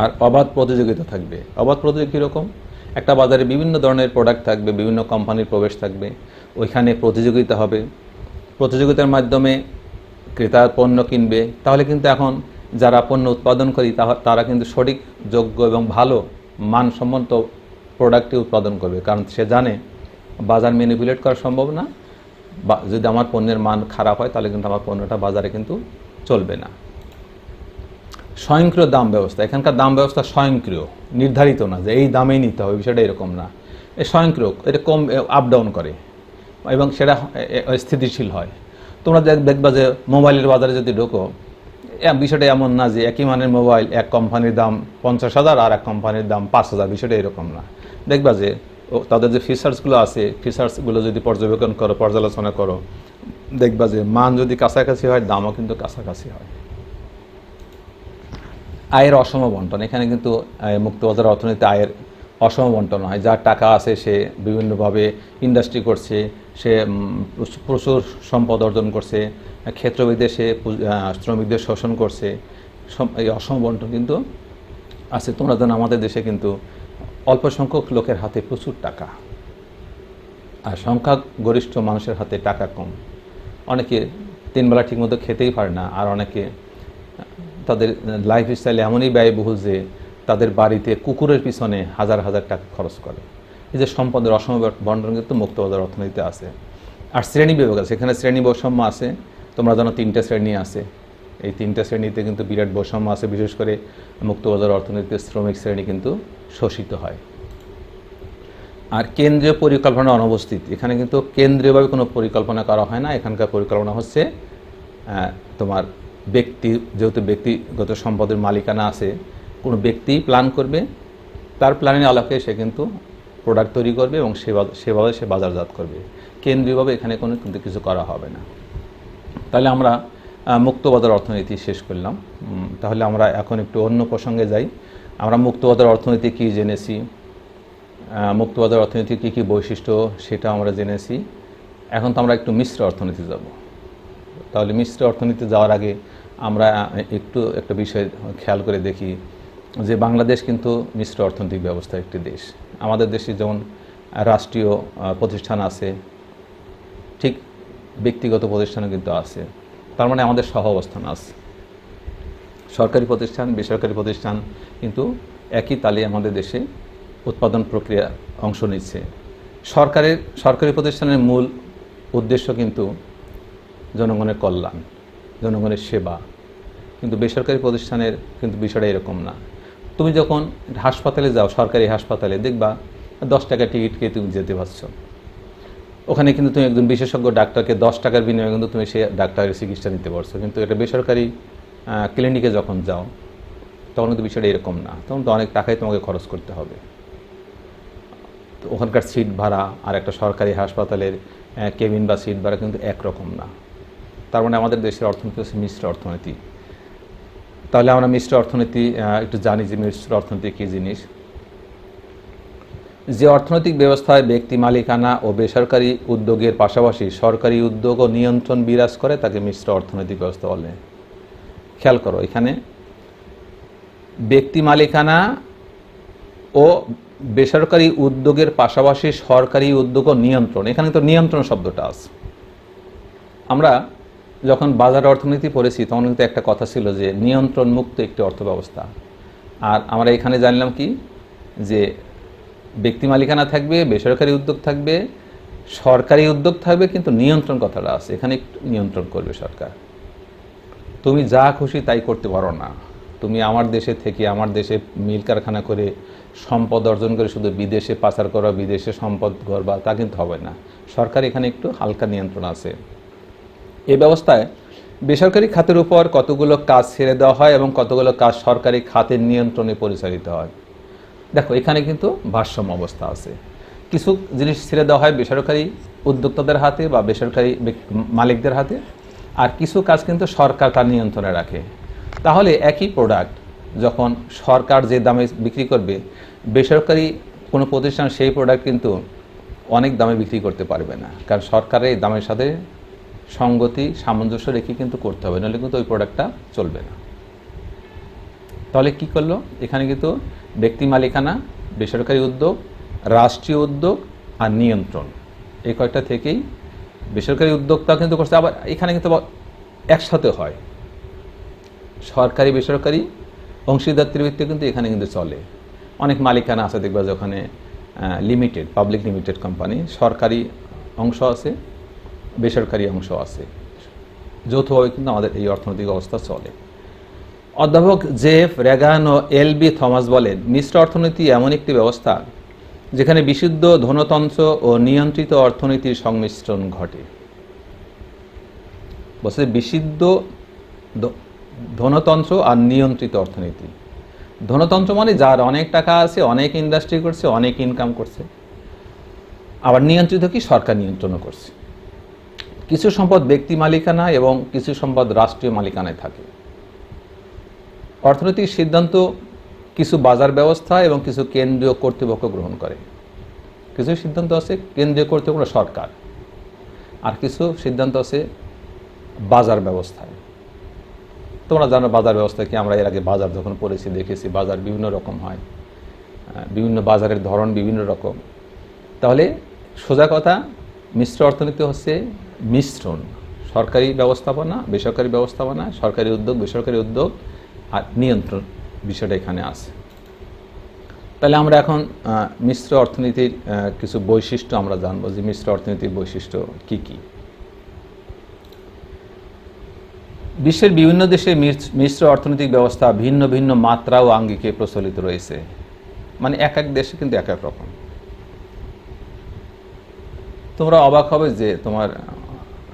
S1: আর অবাধ প্রতিযোগিতা থাকবে। অবাধ প্রতিযোগিতা কীরকম, একটা বাজারে বিভিন্ন ধরনের প্রোডাক্ট থাকবে, বিভিন্ন কোম্পানির প্রবেশ থাকবে, ওইখানে প্রতিযোগিতা হবে। প্রতিযোগিতার মাধ্যমে ক্রেতার পণ্য কিনবে। তাহলে কিন্তু এখন যারা পণ্য উৎপাদন করি তারা কিন্তু সঠিক, যোগ্য এবং ভালো মানসম্মত প্রোডাক্টটি উৎপাদন করবে, কারণ সে জানে বাজার ম্যানিপুলেট করা সম্ভব না। বা যদি আমার পণ্যের মান খারাপ হয়, তাহলে কিন্তু আমার পণ্যটা বাজারে কিন্তু চলবে না। স্বয়ংক্রিয় দাম ব্যবস্থা, এখানকার দাম ব্যবস্থা স্বয়ংক্রিয়, নির্ধারিত না যে এই দামেই নিতে হবে, বিষয়টা এরকম না। এই স্বয়ংক্রিয়, এটা কম আপ ডাউন করে এবং সেটা স্থিতিশীল হয়। তোমরা দেখবা যে মোবাইলের বাজারে যদি ঢোকো, বিষয়টা এমন না যে একই মানের মোবাইল এক কোম্পানির দাম 50,000 আর এক কোম্পানির দাম 5,000, বিষয়টা এরকম না। দেখবা যে তাদের যে ফিচার্সগুলো আছে, ফিচার্সগুলো যদি পর্যবেক্ষণ করো, পর্যালোচনা করো, দেখবা যে মান যদি কাছাকাছি হয়, দামও কিন্তু কাছাকাছি হয়। আয়ের অসম বন্টন, এখানে কিন্তু মুক্তবাজার অর্থনীতিতে আয়ের অসম বন্টন হয়। যার টাকা আছে সে বিভিন্নভাবে ইন্ডাস্ট্রি করছে, সে প্রচুর সম্পদ অর্জন করছে, ক্ষেত্রবিদে সে শ্রমিকদের শোষণ করছে। এই অসম বন্টন কিন্তু আছে। তোমরা জানো আমাদের দেশে কিন্তু অল্প সংখ্যক লোকের হাতে প্রচুর টাকা, আর সংখ্যাগরিষ্ঠ মানুষের হাতে টাকা কম। অনেকে 3 বেলা ঠিকমতো খেতেই পারে না, আর অনেকে তাদের লাইফস্টাইল এমনই ব্যয়বহুল যে তাদের বাড়িতে কুকুরের পিছনে হাজার হাজার টাকা খরচ করে। এই যে সম্পদের অসম বন্টন কিন্তু মুক্তবাজার অর্থনীতিতে আছে। আর শ্রেণী বিভাগ আছে, এখানে শ্রেণী বৈষম্য আছে। তোমরা জানো 3টে শ্রেণী আছে। এই 3টে শ্রেণীতে কিন্তু বিরাট বৈষম্য আছে। বিশেষ করে মুক্তবাজার অর্থনীতিতে শ্রমিক শ্রেণী কিন্তু শোষিত হয়। আর কেন্দ্রীয় পরিকল্পনা অনুপস্থিত, এখানে কিন্তু কেন্দ্রীয়ভাবে কোনো পরিকল্পনা করা হয় না। এখানকার পরিকল্পনা হচ্ছে তোমার যেহেতু ব্যক্তিগত সম্পদের মালিকানা আছে, কোনো ব্যক্তি প্ল্যান করবে, তার প্ল্যানের আলোকে সে কিন্তু প্রোডাক্ট তৈরি করবে এবং সেভাবে সে বাজারজাত করবে। কেন্দ্রীয়ভাবে এখানে কোনো কিন্তু কিছু করা হবে না। তাহলে আমরা মুক্তবাজার অর্থনীতি শেষ করলাম। তাহলে আমরা এখন একটু অন্য প্রসঙ্গে যাই। আমরা মুক্তবাজার অর্থনীতি কী জেনেছি, মুক্তবাজার অর্থনীতির কী কী বৈশিষ্ট্য সেটা আমরা জেনেছি। এখন তো আমরা একটু মিশ্র অর্থনীতি যাব। তাহলে মিশ্র অর্থনীতি যাওয়ার আগে আমরা একটা বিষয় খেয়াল করে দেখি যে বাংলাদেশ কিন্তু মিশ্র অর্থনৈতিক ব্যবস্থার একটি দেশ। আমাদের দেশে যেমন রাষ্ট্রীয় প্রতিষ্ঠান আছে, ঠিক ব্যক্তিগত প্রতিষ্ঠানও কিন্তু আছে। তার মানে আমাদের সহ অবস্থান আছে। সরকারি প্রতিষ্ঠান, বেসরকারি প্রতিষ্ঠান কিন্তু একই তালে আমাদের দেশে উৎপাদন প্রক্রিয়া অংশ নিচ্ছে। সরকারি প্রতিষ্ঠানের মূল উদ্দেশ্য কিন্তু জনগণের কল্যাণ, জনগণের সেবা। কিন্তু বেসরকারি প্রতিষ্ঠানের কিন্তু বিষয়টা এরকম না। তুমি যখন হাসপাতালে যাও, সরকারি হাসপাতালে দেখবা 10 টাকা টিকিট খেয়ে তুমি যেতে পারছো। ওখানে কিন্তু তুমি একজন বিশেষজ্ঞ ডাক্তারকে 10 টাকার বিনিময়ে কিন্তু তুমি সেই ডাক্তারের চিকিৎসা নিতে পারছো। কিন্তু এটা বেসরকারি ক্লিনিকে যখন যাও তখন কিন্তু বিষয়টা এরকম না, তখন তো অনেক টাকাই তোমাকে খরচ করতে হবে। তো ওখানকার সিট ভাড়া আর একটা সরকারি হাসপাতালের কেবিন বা সিট ভাড়া কিন্তু একরকম না। তার মানে আমাদের দেশের অর্থনীতি হচ্ছে মিশ্র অর্থনীতি। তাহলে আমরা মিশ্র অর্থনীতি একটু জানি যে মিশ্র অর্থনীতি কী জিনিস। যে অর্থনৈতিক ব্যবস্থায় ব্যক্তি মালিকানা ও বেসরকারি উদ্যোগের পাশাপাশি সরকারি উদ্যোগ ও নিয়ন্ত্রণ বিরাজ করে তাকে মিশ্র অর্থনৈতিক ব্যবস্থা বলে। খেয়াল করো, এখানে ব্যক্তি মালিকানা ও বেসরকারি উদ্যোগের পাশাপাশি সরকারি উদ্যোগ ও নিয়ন্ত্রণ, এখানে তো নিয়ন্ত্রণ শব্দটা আছে। আমরা যখন বাজার অর্থনীতি পড়েছি তখন কিন্তু একটা কথা ছিল যে নিয়ন্ত্রণ মুক্ত একটি অর্থব্যবস্থা। আর আমরা এখানে জানলাম কি, যে ব্যক্তি মালিকানা থাকবে, বেসরকারি উদ্যোগ থাকবে, সরকারি উদ্যোগ থাকবে, কিন্তু নিয়ন্ত্রণ কথাটা আছে। এখানে একটু নিয়ন্ত্রণ করবে সরকার। তুমি যা খুশি তাই করতে পারো না। তুমি আমার দেশে থেকে আমার দেশে মিল কারখানা করে সম্পদ অর্জন করে শুধু বিদেশে পাচার করা, বিদেশে সম্পদ গড়বা, তা কিন্তু হবে না। সরকার এখানে একটু হালকা নিয়ন্ত্রণ আছে। এই ব্যবস্থায় বেসরকারি খাতের উপর কতগুলো কাজ ছেড়ে দেওয়া হয় এবং কতগুলো কাজ সরকারি খাতের নিয়ন্ত্রণে পরিচালিত হয়। দেখো, এখানে কিন্তু ভারসাম্য অবস্থা আছে। কিছু জিনিস ছেড়ে দেওয়া হয় বেসরকারি উদ্যোক্তাদের হাতে বা বেসরকারি মালিকদের হাতে, আর কিছু কাজ কিন্তু সরকার তার নিয়ন্ত্রণে রাখে। তাহলে একই প্রোডাক্ট যখন সরকার যে দামে বিক্রি করবে, বেসরকারি কোনো প্রতিষ্ঠান সেই প্রোডাক্ট কিন্তু অনেক দামে বিক্রি করতে পারবে না, কারণ সরকারের এই দামের সাথে সঙ্গতি সামঞ্জস্য রেখে কিন্তু করতে হবে, নাহলে কিন্তু ওই প্রোডাক্টটা চলবে না। তাহলে কি করলো, এখানে কিন্তু ব্যক্তি মালিকানা, বেসরকারি উদ্যোগ, রাষ্ট্রীয় উদ্যোগ আর নিয়ন্ত্রণ, এই কয়েকটা থেকেই বেসরকারি উদ্যোগটা কিন্তু করছে। আবার এখানে কিন্তু একসাথে হয়, সরকারি বেসরকারি অংশীদারত্বের ভিত্তিতে কিন্তু এখানে কিন্তু চলে। অনেক মালিকানা আছে দেখবা যে ওখানে লিমিটেড, পাবলিক লিমিটেড কোম্পানি, সরকারি অংশ আছে, বেসরকারি অংশ আছে, যৌথভাবে কিন্তু আমাদের এই অর্থনৈতিক অবস্থা চলে। অধ্যাপক জেফ রেগান ও এল.বি. থমাস বলেন, মিশ্র অর্থনীতি এমন একটি ব্যবস্থা যেখানে বিশুদ্ধ ধনতন্ত্র ও নিয়ন্ত্রিত অর্থনীতির সংমিশ্রণ ঘটে। বলছে বিশুদ্ধ ধনতন্ত্র আর নিয়ন্ত্রিত অর্থনীতি। ধনতন্ত্র মানে যার অনেক টাকা আছে, অনেক ইন্ডাস্ট্রি করছে, অনেক ইনকাম করছে। আবার নিয়ন্ত্রিত কি, সরকার নিয়ন্ত্রণও করছে। কিছু সম্পদ ব্যক্তি মালিকানা এবং কিছু সম্পদ রাষ্ট্রীয় মালিকানায় থাকে। অর্থনৈতিক সিদ্ধান্ত কিছু বাজার ব্যবস্থা এবং কিছু কেন্দ্রীয় কর্তৃপক্ষ গ্রহণ করে। কিছু সিদ্ধান্ত আছে কেন্দ্রীয় কর্তৃপক্ষ, সরকার, আর কিছু সিদ্ধান্ত আছে বাজার ব্যবস্থায়। তোমরা জানো বাজার ব্যবস্থা কি, আমরা এর আগে বাজার যখন পড়েছি দেখেছি বাজার বিভিন্ন রকম হয়, বিভিন্ন বাজারের ধরন বিভিন্ন রকম। তাহলে সোজা কথা, মিশ্র অর্থনীতি হচ্ছে মিশ্রণ, সরকারি ব্যবস্থাপনা, বেসরকারি ব্যবস্থাপনা, সরকারি উদ্যোগ, বেসরকারি উদ্যোগ আর নিয়ন্ত্রণ বিষয়টা এখানে আছে। তাহলে আমরা এখন মিশ্র অর্থনীতির কিছু বৈশিষ্ট্য আমরা জানবো, যে মিশ্র অর্থনীতির বৈশিষ্ট্য কি কি। বিশ্বের বিভিন্ন দেশে মিশ্র অর্থনৈতিক ব্যবস্থা ভিন্ন ভিন্ন মাত্রা ও আঙ্গিকে প্রচলিত রয়েছে। মানে এক এক দেশে কিন্তু এক এক রকম। তোমরা অবাক হবে যে তোমার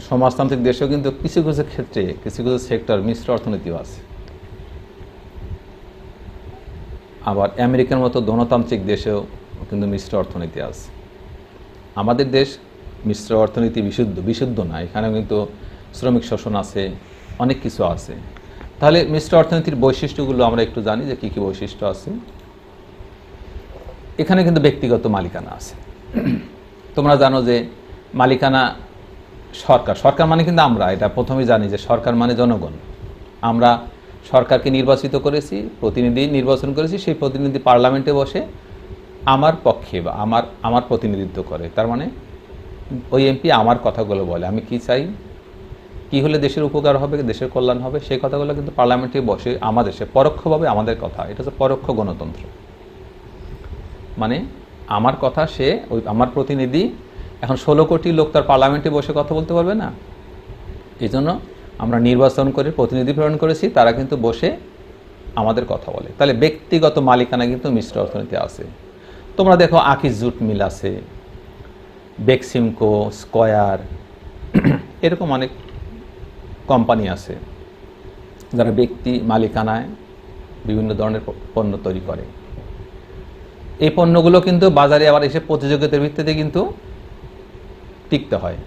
S1: সমাজতান্ত্রিক দেশেও কিন্তু কিছু কিছু ক্ষেত্রে কিছু কিছু সেক্টর মিশ্র অর্থনীতিও আছে। আবার আমেরিকার মতো ধনতান্ত্রিক দেশেও কিন্তু মিশ্র অর্থনীতি আছে। আমাদের দেশ মিশ্র অর্থনীতি বিশুদ্ধ না, এখানে কিন্তু শ্রমিক শোষণ আছে, অনেক কিছু আছে। তাহলে মিশ্র অর্থনীতির বৈশিষ্ট্যগুলো আমরা একটু জানি যে কী কী বৈশিষ্ট্য আছে। এখানে কিন্তু ব্যক্তিগত মালিকানা আছে। তোমরা জানো যে মালিকানা সরকার মানে কিন্তু আমরা এটা প্রথমেই জানি যে সরকার মানে জনগণ। আমরা সরকারকে নির্বাচিত করেছি, প্রতিনিধি নির্বাচন করেছি, সেই প্রতিনিধি পার্লামেন্টে বসে আমার পক্ষে বা আমার প্রতিনিধিত্ব করে। তার মানে ওই এমপি আমার কথাগুলো বলে, আমি কি চাই, কি হলে দেশের উপকার হবে, দেশের কল্যাণ হবে, সেই কথাগুলো কিন্তু পার্লামেন্টে বসে আমাদের সে পরোক্ষভাবে আমাদের কথা, এটা হচ্ছে পরোক্ষ গণতন্ত্র। মানে আমার কথা সে ওই আমার প্রতিনিধি, এখন 16 কোটি লোক তার পার্লামেন্টে বসে কথা বলতে পারবে না, এই জন্য আমরা নির্বাচন করে প্রতিনিধি প্রেরণ করেছি, তারা কিন্তু বসে আমাদের কথা বলে। তাহলে ব্যক্তিগত মালিকানা কিন্তু মিশ্র অর্থনীতি আছে। তোমরা দেখো আকিজ জুট মিল আছে, বেক্সিমকো, স্কয়ার, এরকম অনেক কোম্পানি আছে যারা ব্যক্তি মালিকানায় বিভিন্ন ধরনের পণ্য তৈরি করে। এই পণ্যগুলো কিন্তু বাজারে আবার এসে প্রতিযোগিতার ভিত্তিতে কিন্তু টিকতে হয়।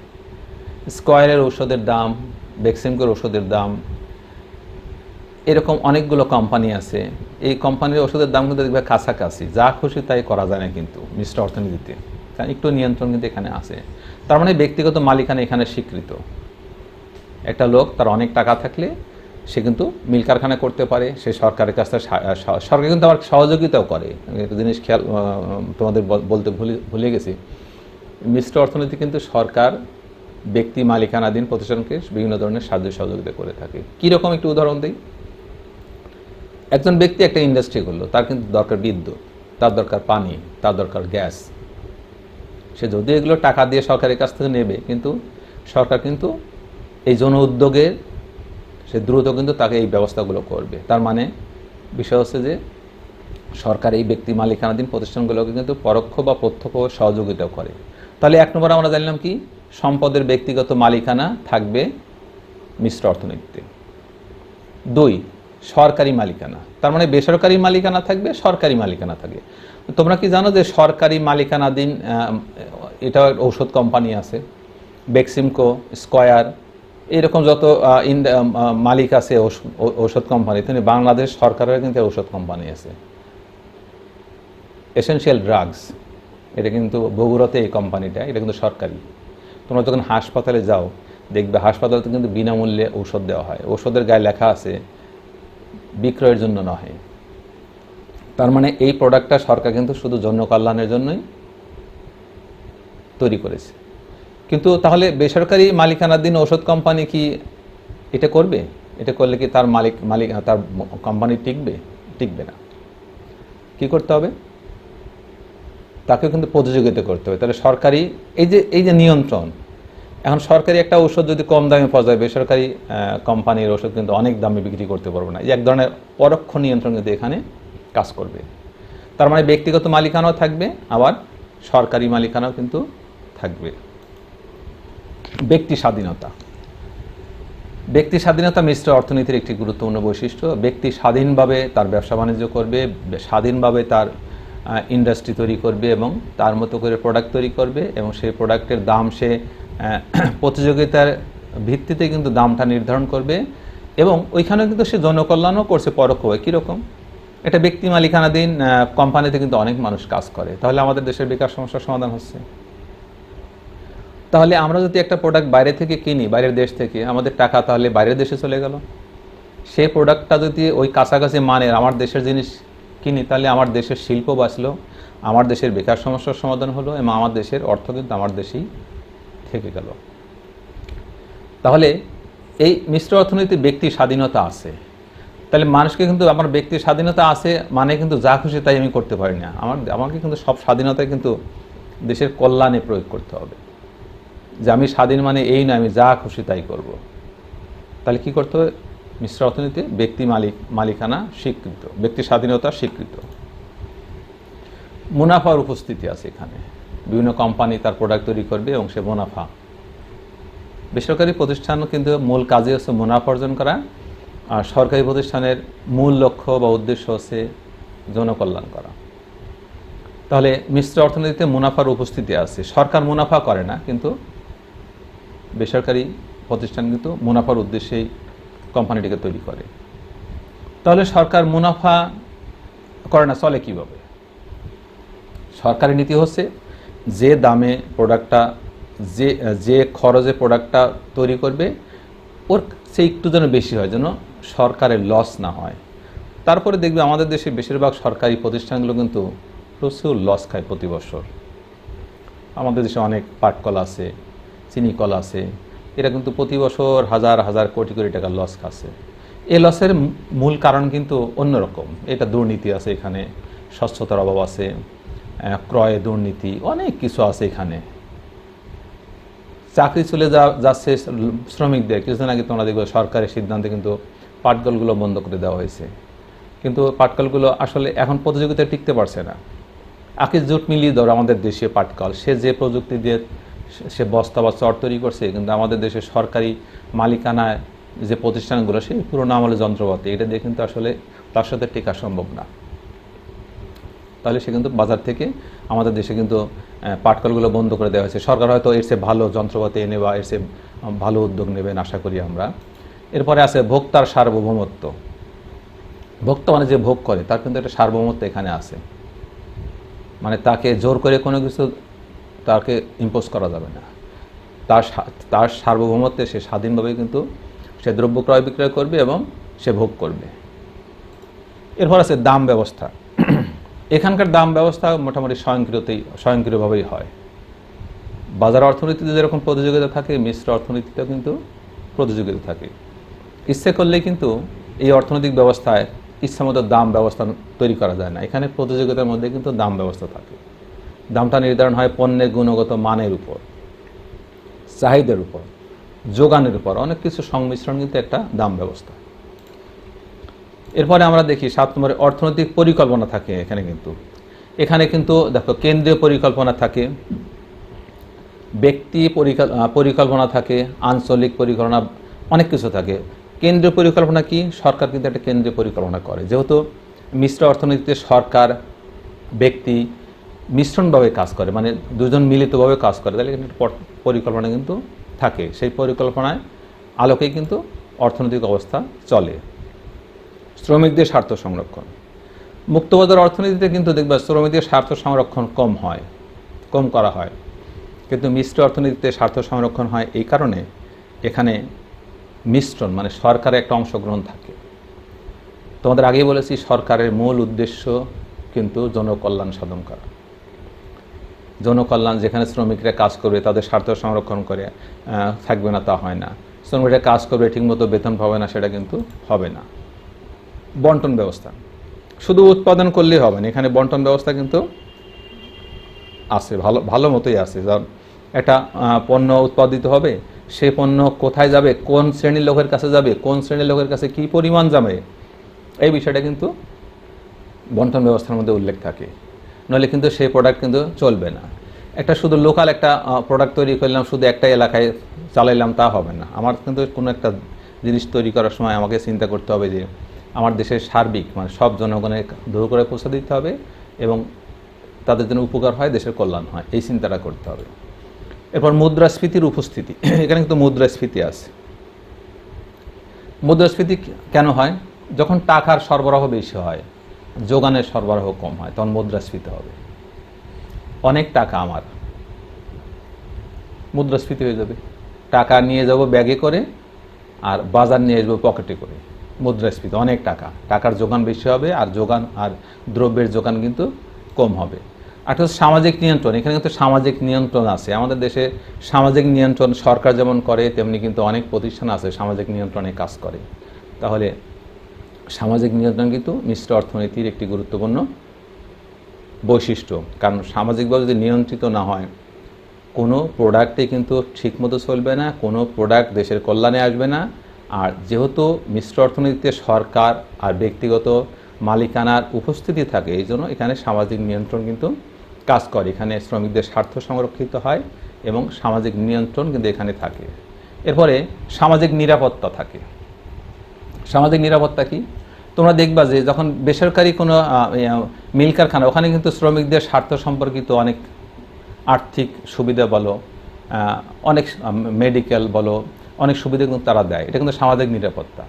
S1: স্কয়ারের ঔষধের দাম, বেক্সিমকোর ওষুধের দাম, এরকম অনেকগুলো কোম্পানি আছে। এই কোম্পানির ওষুধের দাম কিন্তু দেখবে কাছাকাছি, যা খুশি তাই করা যায় না কিন্তু মিশ্র অর্থনীতিতে, কারণ একটু নিয়ন্ত্রণ কিন্তু এখানে আছে। তার মানে ব্যক্তিগত মালিকানা এখানে স্বীকৃত। একটা লোক তার অনেক টাকা থাকলে সে কিন্তু মিল কারখানা করতে পারে, সে সরকারের কাছ থেকে সরকার কিন্তু আবার সহযোগিতাও করে। একটা জিনিস খেয়াল তোমাদের বলতে ভুলে গেছি, মিশ্র অর্থনীতি কিন্তু সরকার ব্যক্তি মালিকানাধীন প্রতিষ্ঠানকে বিভিন্ন ধরনের সাহায্য সহযোগিতা করে থাকে। কীরকম একটু উদাহরণ দিই। একজন ব্যক্তি একটা ইন্ডাস্ট্রি করলো, তার কিন্তু দরকার বিদ্যুৎ, তার দরকার পানি, তার দরকার গ্যাস। সে যদি এগুলো টাকা দিয়ে সরকারের কাছ থেকে নেবে, কিন্তু সরকার কিন্তু এই জন উদ্যোগে সে দ্রুত কিন্তু তাকে এই ব্যবস্থাগুলো করবে। তার মানে বিষয় হচ্ছে যে সরকার এই ব্যক্তি মালিকানাধীন প্রতিষ্ঠানগুলোকে কিন্তু পরোক্ষ বা প্রত্যক্ষ সহযোগিতা করে। তাহলে এক নম্বর আমরা জানলাম কি, সম্পদের ব্যক্তিগত মালিকানা থাকবে মিশ্র অর্থনীতিতে। 2, সরকারি মালিকানা, তার মানে বেসরকারি মালিকানা থাকবে, সরকারি মালিকানা থাকবে। তোমরা কি জানো যে সরকারি মালিকানাধীন এটা ঔষধ কোম্পানি আছে, বেক্সিমকো, স্কয়ার, এরকম যত মালিক আছে ঔষধ কোম্পানি, তেমনি বাংলাদেশ সরকারের কিন্তু ঔষধ কোম্পানি আছে। এসেনশিয়াল ড্রাগস, এটা কিন্তু বগুড়াতে এই কোম্পানিটা, এটা কিন্তু সরকারি। তোমরা যখন হাসপাতালে যাও দেখবে হাসপাতালে কিন্তু বিনামূল্যে ঔষধ দেওয়া হয়, ওষুধের গায়ে লেখা আছে বিক্রয়ের জন্য নয়। তার মানে এই প্রোডাক্টটা সরকার কিন্তু শুধু জনকল্যাণের জন্যই তৈরি করেছে। কিন্তু তাহলে বেসরকারি মালিকানাধীন ঔষধ কোম্পানি কি এটা করবে? এটা করলে কি তার তার কোম্পানি টিকবে না। কি করতে হবে? তাকে কিন্তু প্রতিযোগিতা করতে হবে। তাহলে সরকারি এই যে নিয়ন্ত্রণ, এখন সরকারি একটা ঔষধ যদি কম দামে পাওয়া যায়, বেসরকারি কোম্পানির ওষুধ কিন্তু অনেক দামে বিক্রি করতে পারবে না। এই এক ধরনের পরোক্ষ নিয়ন্ত্রণ কিন্তু এখানে কাজ করবে। তার মানে ব্যক্তিগত মালিকানাও থাকবে, আবার সরকারি মালিকানাও কিন্তু থাকবে। ব্যক্তি স্বাধীনতা, ব্যক্তি স্বাধীনতা মিশ্র অর্থনীতির একটি গুরুত্বপূর্ণ বৈশিষ্ট্য। ব্যক্তি স্বাধীনভাবে তার ব্যবসা বাণিজ্য করবে, স্বাধীনভাবে তার ইন্ডাস্ট্রি তৈরি করবে এবং তার মতো করে প্রোডাক্ট তৈরি করবে, এবং সেই প্রোডাক্টের দাম সে প্রতিযোগিতার ভিত্তিতে কিন্তু দামটা নির্ধারণ করবে, এবং ওইখানেও কিন্তু সে জনকল্যাণও করছে পরোক্ষভাবে। কীরকম? এটা ব্যক্তি মালিকানাধীন কোম্পানিতে কিন্তু অনেক মানুষ কাজ করে। তাহলে আমাদের দেশের বেকার সমস্যার সমাধান হচ্ছে। তাহলে আমরা যদি একটা প্রোডাক্ট বাইরে থেকে কিনি, বাইরের দেশ থেকে, আমাদের টাকা তাহলে বাইরের দেশে চলে গেল। সেই প্রোডাক্টটা যদি ওই কাছাকাছি মানের আমার দেশের জিনিস কিনি, তাহলে আমার দেশের শিল্প বাঁচলো, আমার দেশের বেকার সমস্যার সমাধান হলো, এবং আমার দেশের অর্থ কিন্তু আমার দেশেই থেকে গেল। তাহলে এই মিশ্র অর্থনীতিতে ব্যক্তি স্বাধীনতা আছে। তাহলে মানুষকে কিন্তু আমার ব্যক্তি স্বাধীনতা আছে মানে কিন্তু যা খুশি তাই আমি করতে পারি না। আমাকে কিন্তু সব স্বাধীনতায় কিন্তু দেশের কল্যাণে প্রয়োগ করতে হবে। যে আমি স্বাধীন মানে এই নয় আমি যা খুশি তাই করব। তাহলে কি করতে হবে? মিশ্র অর্থনীতিতে ব্যক্তি মালিকানা স্বীকৃত, ব্যক্তি স্বাধীনতা স্বীকৃত। মুনাফার উপস্থিতি আছে এখানে। বিভিন্ন কোম্পানি তার প্রোডাক্ট তৈরি করবে এবং সে মুনাফা। বেসরকারি প্রতিষ্ঠানও কিন্তু মূল কাজে হচ্ছে মুনাফা অর্জন করা, আর সরকারি প্রতিষ্ঠানের মূল লক্ষ্য বা উদ্দেশ্য হচ্ছে জনকল্যাণ করা। তাহলে মিশ্র অর্থনীতিতে মুনাফার উপস্থিতি আছে। সরকার মুনাফা করে না, কিন্তু বেসরকারি প্রতিষ্ঠান কিন্তু মুনাফার উদ্দেশ্যেই কোম্পানিটিকে তৈরি করে। তাহলে সরকার মুনাফা করে না, চলে কীভাবে? সরকারি নীতি হচ্ছে যে দামে প্রোডাক্টটা, যে খরচে প্রোডাক্টটা তৈরি করবে ওর সে একটু যেন বেশি হয়, যেন সরকারের লস না হয়। তারপরে দেখবে আমাদের দেশে বেশিরভাগ সরকারি প্রতিষ্ঠানগুলো কিন্তু প্রচুর লস খায় প্রতি বছর। আমাদের দেশে অনেক পাট কল আছে, চিনি কল আছে, এরা কিন্তু প্রতি বছর হাজার হাজার কোটি কোটি টাকা লস খাচ্ছে। এই লসের মূল কারণ কিন্তু অন্যরকম। এটা দুর্নীতি আছে, এখানে স্বচ্ছতার অভাব আছে, ক্রয়ে দুর্নীতি, অনেক কিছু আছে এখানে। চাকরি চলে যাচ্ছে শ্রমিকদের। কিছুদিন আগে তোমরা দেখবে সরকারের সিদ্ধান্তে কিন্তু পাটকলগুলো বন্ধ করে দেওয়া হয়েছে, কিন্তু পাটকলগুলো আসলে এখন প্রতিযোগিতায় টিকতে পারছে না। আকিজ জুট মিলিয়ে ধরো আমাদের দেশীয় পাটকল, সে যে প্রযুক্তি দিয়ে সে বস্তা বা চট তৈরি করছে, কিন্তু আমাদের দেশে সরকারি মালিকানায় যে প্রতিষ্ঠানগুলো সেই পুরোনো আমলের যন্ত্রপাতি, এটা দিয়ে কিন্তু আসলে তার সাথে টেকা সম্ভব না। তাহলে সে কিন্তু বাজার থেকে আমাদের দেশে কিন্তু পাটকলগুলো বন্ধ করে দেওয়া হয়েছে। সরকার হয়তো এর চেয়ে ভালো যন্ত্রপাতি এনে বা এর চেয়ে ভালো উদ্যোগ নেবেন আশা করি আমরা। এরপরে আছে ভোক্তার সার্বভৌমত্ব। ভোক্তা মানে যে ভোগ করে তার কিন্তু একটা সার্বভৌমত্ব এখানে আছে, মানে তাকে জোর করে কোনো কিছু তাকে ইম্পোজ করা যাবে না। তার সার্বভৌমত্বে সে স্বাধীনভাবে কিন্তু সে দ্রব্য ক্রয় বিক্রয় করবে এবং সে ভোগ করবে। এরপর আছে দাম ব্যবস্থা। এখানকার দাম ব্যবস্থা মোটামুটি স্বয়ংক্রিয়ভাবেই হয়। বাজার অর্থনীতিতে যেরকম প্রতিযোগিতা থাকে, মিশ্র অর্থনীতিতেও কিন্তু প্রতিযোগিতা থাকে। ইচ্ছে করলেই কিন্তু এই অর্থনৈতিক ব্যবস্থায় ইচ্ছামতো দাম ব্যবস্থা তৈরি করা যায় না। এখানে প্রতিযোগিতার মধ্যে কিন্তু দাম ব্যবস্থা থাকে। দামটা নির্ধারণ হয় পণ্যের গুণগত মানের উপর, চাহিদার উপর, যোগানের উপর, অনেক কিছু সংমিশ্রণ কিন্তু একটা দাম ব্যবস্থা। এরপরে আমরা দেখি 7 নম্বরে অর্থনৈতিক পরিকল্পনা থাকে। এখানে কিন্তু দেখো কেন্দ্রীয় পরিকল্পনা থাকে, ব্যক্তি পরিকল্পনা থাকে, আঞ্চলিক পরিকল্পনা, অনেক কিছু থাকে। কেন্দ্রীয় পরিকল্পনা কি? সরকার কিন্তু একটা কেন্দ্রীয় পরিকল্পনা করে। যেহেতু মিশ্র অর্থনীতিতে সরকার ব্যক্তি মিশ্রণভাবে কাজ করে, মানে দুজন মিলিতভাবে কাজ করে, তাহলে কিন্তু পরিকল্পনা কিন্তু থাকে। সেই পরিকল্পনায় আলোকেই কিন্তু অর্থনৈতিক অবস্থা চলে। শ্রমিকদের স্বার্থ সংরক্ষণ। মুক্তবাজার অর্থনীতিতে কিন্তু দেখবা শ্রমিকদের স্বার্থ সংরক্ষণ কম করা হয়, কিন্তু মিশ্র অর্থনীতিতে স্বার্থ সংরক্ষণ হয় এই কারণে এখানে মিশ্রণ মানে সরকারের একটা অংশগ্রহণ থাকে। তোমাদের আগেই বলেছি সরকারের মূল উদ্দেশ্য কিন্তু জনকল্যাণ সাধন করা। জনকল্যাণ, যেখানে শ্রমিকরা কাজ করবে তাদের স্বার্থ সংরক্ষণ করে থাকবে না তা হয় না, শ্রমিকরা কাজ করবে ঠিকমতো বেতন পাবে না সেটা কিন্তু হবে না। বন্টন ব্যবস্থা, শুধু উৎপাদন করলেই হবে না, এখানে বন্টন ব্যবস্থা কিন্তু আছে, ভালো মতোই আছে। কারণ একটা পণ্য উৎপাদিত হবে, সেই পণ্য কোথায় যাবে, কোন শ্রেণীর লোকের কাছে যাবে, কোন শ্রেণীর লোকের কাছে কী পরিমাণ যাবে, এই বিষয়টা কিন্তু বন্টন ব্যবস্থার মধ্যে উল্লেখ থাকে। নইলে কিন্তু সেই প্রোডাক্ট কিন্তু চলবে না। একটা শুধু লোকাল একটা প্রোডাক্ট তৈরি করলাম, শুধু একটা এলাকায় চালাইলাম, তা হবে না। আমার কিন্তু কোনো একটা জিনিস তৈরি করার সময় আমাকে চিন্তা করতে হবে যে আমার দেশের সার্বিক মানে সব জনগণের দূর করে পৌঁছে দিতে হবে এবং তাদের জন্য উপকার হয়, দেশের কল্যাণ হয়, এই চিন্তাটা করতে হবে। এরপর মুদ্রাস্ফীতির উপস্থিতি। এখানে কিন্তু মুদ্রাস্ফীতি আছে। মুদ্রাস্ফীতি কেন হয়? যখন টাকার সরবরাহ বেশি হয়, যোগানের সরবরাহ কম হয়, তখন মুদ্রাস্ফীতি হবে। অনেক টাকা আমার, মুদ্রাস্ফীতি হয়ে যাবে। টাকা নিয়ে যাব ব্যাগে করে আর বাজার নিয়ে আসবো পকেটে করে, মুদ্রাস্ফীতি। অনেক টাকার যোগান বেশি হবে আর দ্রব্যের যোগান কিন্তু কম হবে। আর হচ্ছে সামাজিক নিয়ন্ত্রণ। এখানে কিন্তু সামাজিক নিয়ন্ত্রণ আছে। আমাদের দেশে সামাজিক নিয়ন্ত্রণ সরকার যেমন করে, তেমনি কিন্তু অনেক প্রতিষ্ঠান আছে সামাজিক নিয়ন্ত্রণে কাজ করে। তাহলে সামাজিক নিয়ন্ত্রণ কিন্তু মিশ্র অর্থনীতির একটি গুরুত্বপূর্ণ বৈশিষ্ট্য। কারণ সামাজিকভাবে যদি নিয়ন্ত্রিত না হয়, কোনো প্রোডাক্টে কিন্তু ঠিকমতো চলবে না, কোনো প্রোডাক্ট দেশের কল্যাণে আসবে না। আর যেহেতু মিশ্র অর্থনীতিতে সরকার আর ব্যক্তিগত মালিকানার উপস্থিতি থাকে, এই জন্য এখানে সামাজিক নিয়ন্ত্রণ কিন্তু কাজ করে। এখানে শ্রমিকদের স্বার্থ সংরক্ষিত হয় এবং সামাজিক নিয়ন্ত্রণ কিন্তু এখানে থাকে। এরপরে সামাজিক নিরাপত্তা থাকে। সামাজিক নিরাপত্তা কি? তোমরা দেখবা যে যখন বেসরকারি কোনো মিল কারখানা, ওখানে কিন্তু শ্রমিকদের স্বার্থ সম্পর্কিত অনেক আর্থিক সুবিধা বলো, অনেক মেডিকেল বলো, অনেক সুবিধা কিন্তু তারা দেয়। এটা কিন্তু সামাজিক নিরাপত্তা।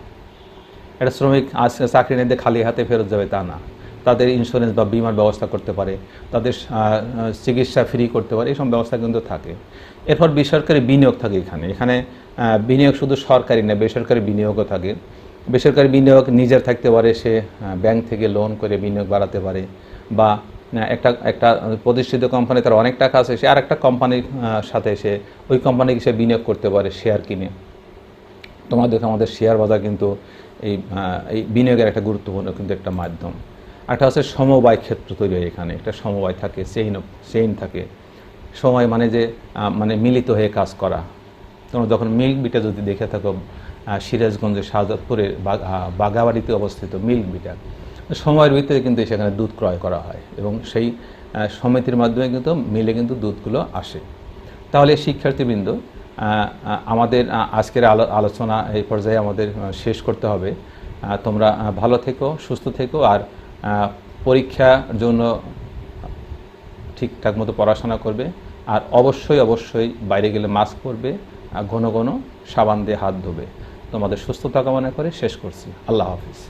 S1: একটা শ্রমিক আজ চাকরি নিতে খালি হাতে ফেরত যাবে তা না, তাদের ইন্স্যুরেন্স বা বিমার ব্যবস্থা করতে পারে, তাদের চিকিৎসা ফ্রি করতে পারে, এইসব ব্যবস্থা কিন্তু থাকে। এরপর বেসরকারি বিনিয়োগ থাকে। এখানে বিনিয়োগ শুধু সরকারি না, বেসরকারি বিনিয়োগও থাকে। বেসরকারি বিনিয়োগ নিজের থাকতে পারে, সে ব্যাংক থেকে লোন করে বিনিয়োগ বাড়াতে পারে, বা একটা প্রতিষ্ঠিত কোম্পানি, তার অনেক টাকা আছে, সে আর একটা কোম্পানির সাথে ওই কোম্পানিকে সে বিনিয়োগ করতে পারে শেয়ার কিনে। তোমরা দেখো আমাদের শেয়ার বাজার কিন্তু এই বিনিয়োগের একটা গুরুত্বপূর্ণ কিন্তু একটা মাধ্যম। একটা হচ্ছে সমবায় ক্ষেত্র তৈরি হয়। এখানে একটা সমবায় থাকে, চেইন থাকে। সময় মানে যে মিলিত হয়ে কাজ করা। তোমরা যখন মিল্ক বিটা যদি দেখে থাকো, সিরাজগঞ্জের শাহজাদপুরের বাগাবাড়িতে অবস্থিত মিল্ক বিটা, সময়ের ভিতরে কিন্তু সেখানে দুধ ক্রয় করা হয় এবং সেই সমিতির মাধ্যমে কিন্তু মিলে কিন্তু দুধগুলো আসে। তাহলে শিক্ষার্থীবৃন্দ, আমাদের আজকের আলোচনা এই পর্যায়ে আমাদের শেষ করতে হবে। তোমরা ভালো থেকো, সুস্থ থেকো, আর পরীক্ষার জন্য ঠিকঠাক মতো পড়াশোনা করবে। আর অবশ্যই বাইরে গেলে মাস্ক পরবে, ঘন ঘন সাবান দিয়ে হাত ধোবে। তোমাদের সুস্থতা কামনা করে শেষ করছি। আল্লাহ হাফিজ।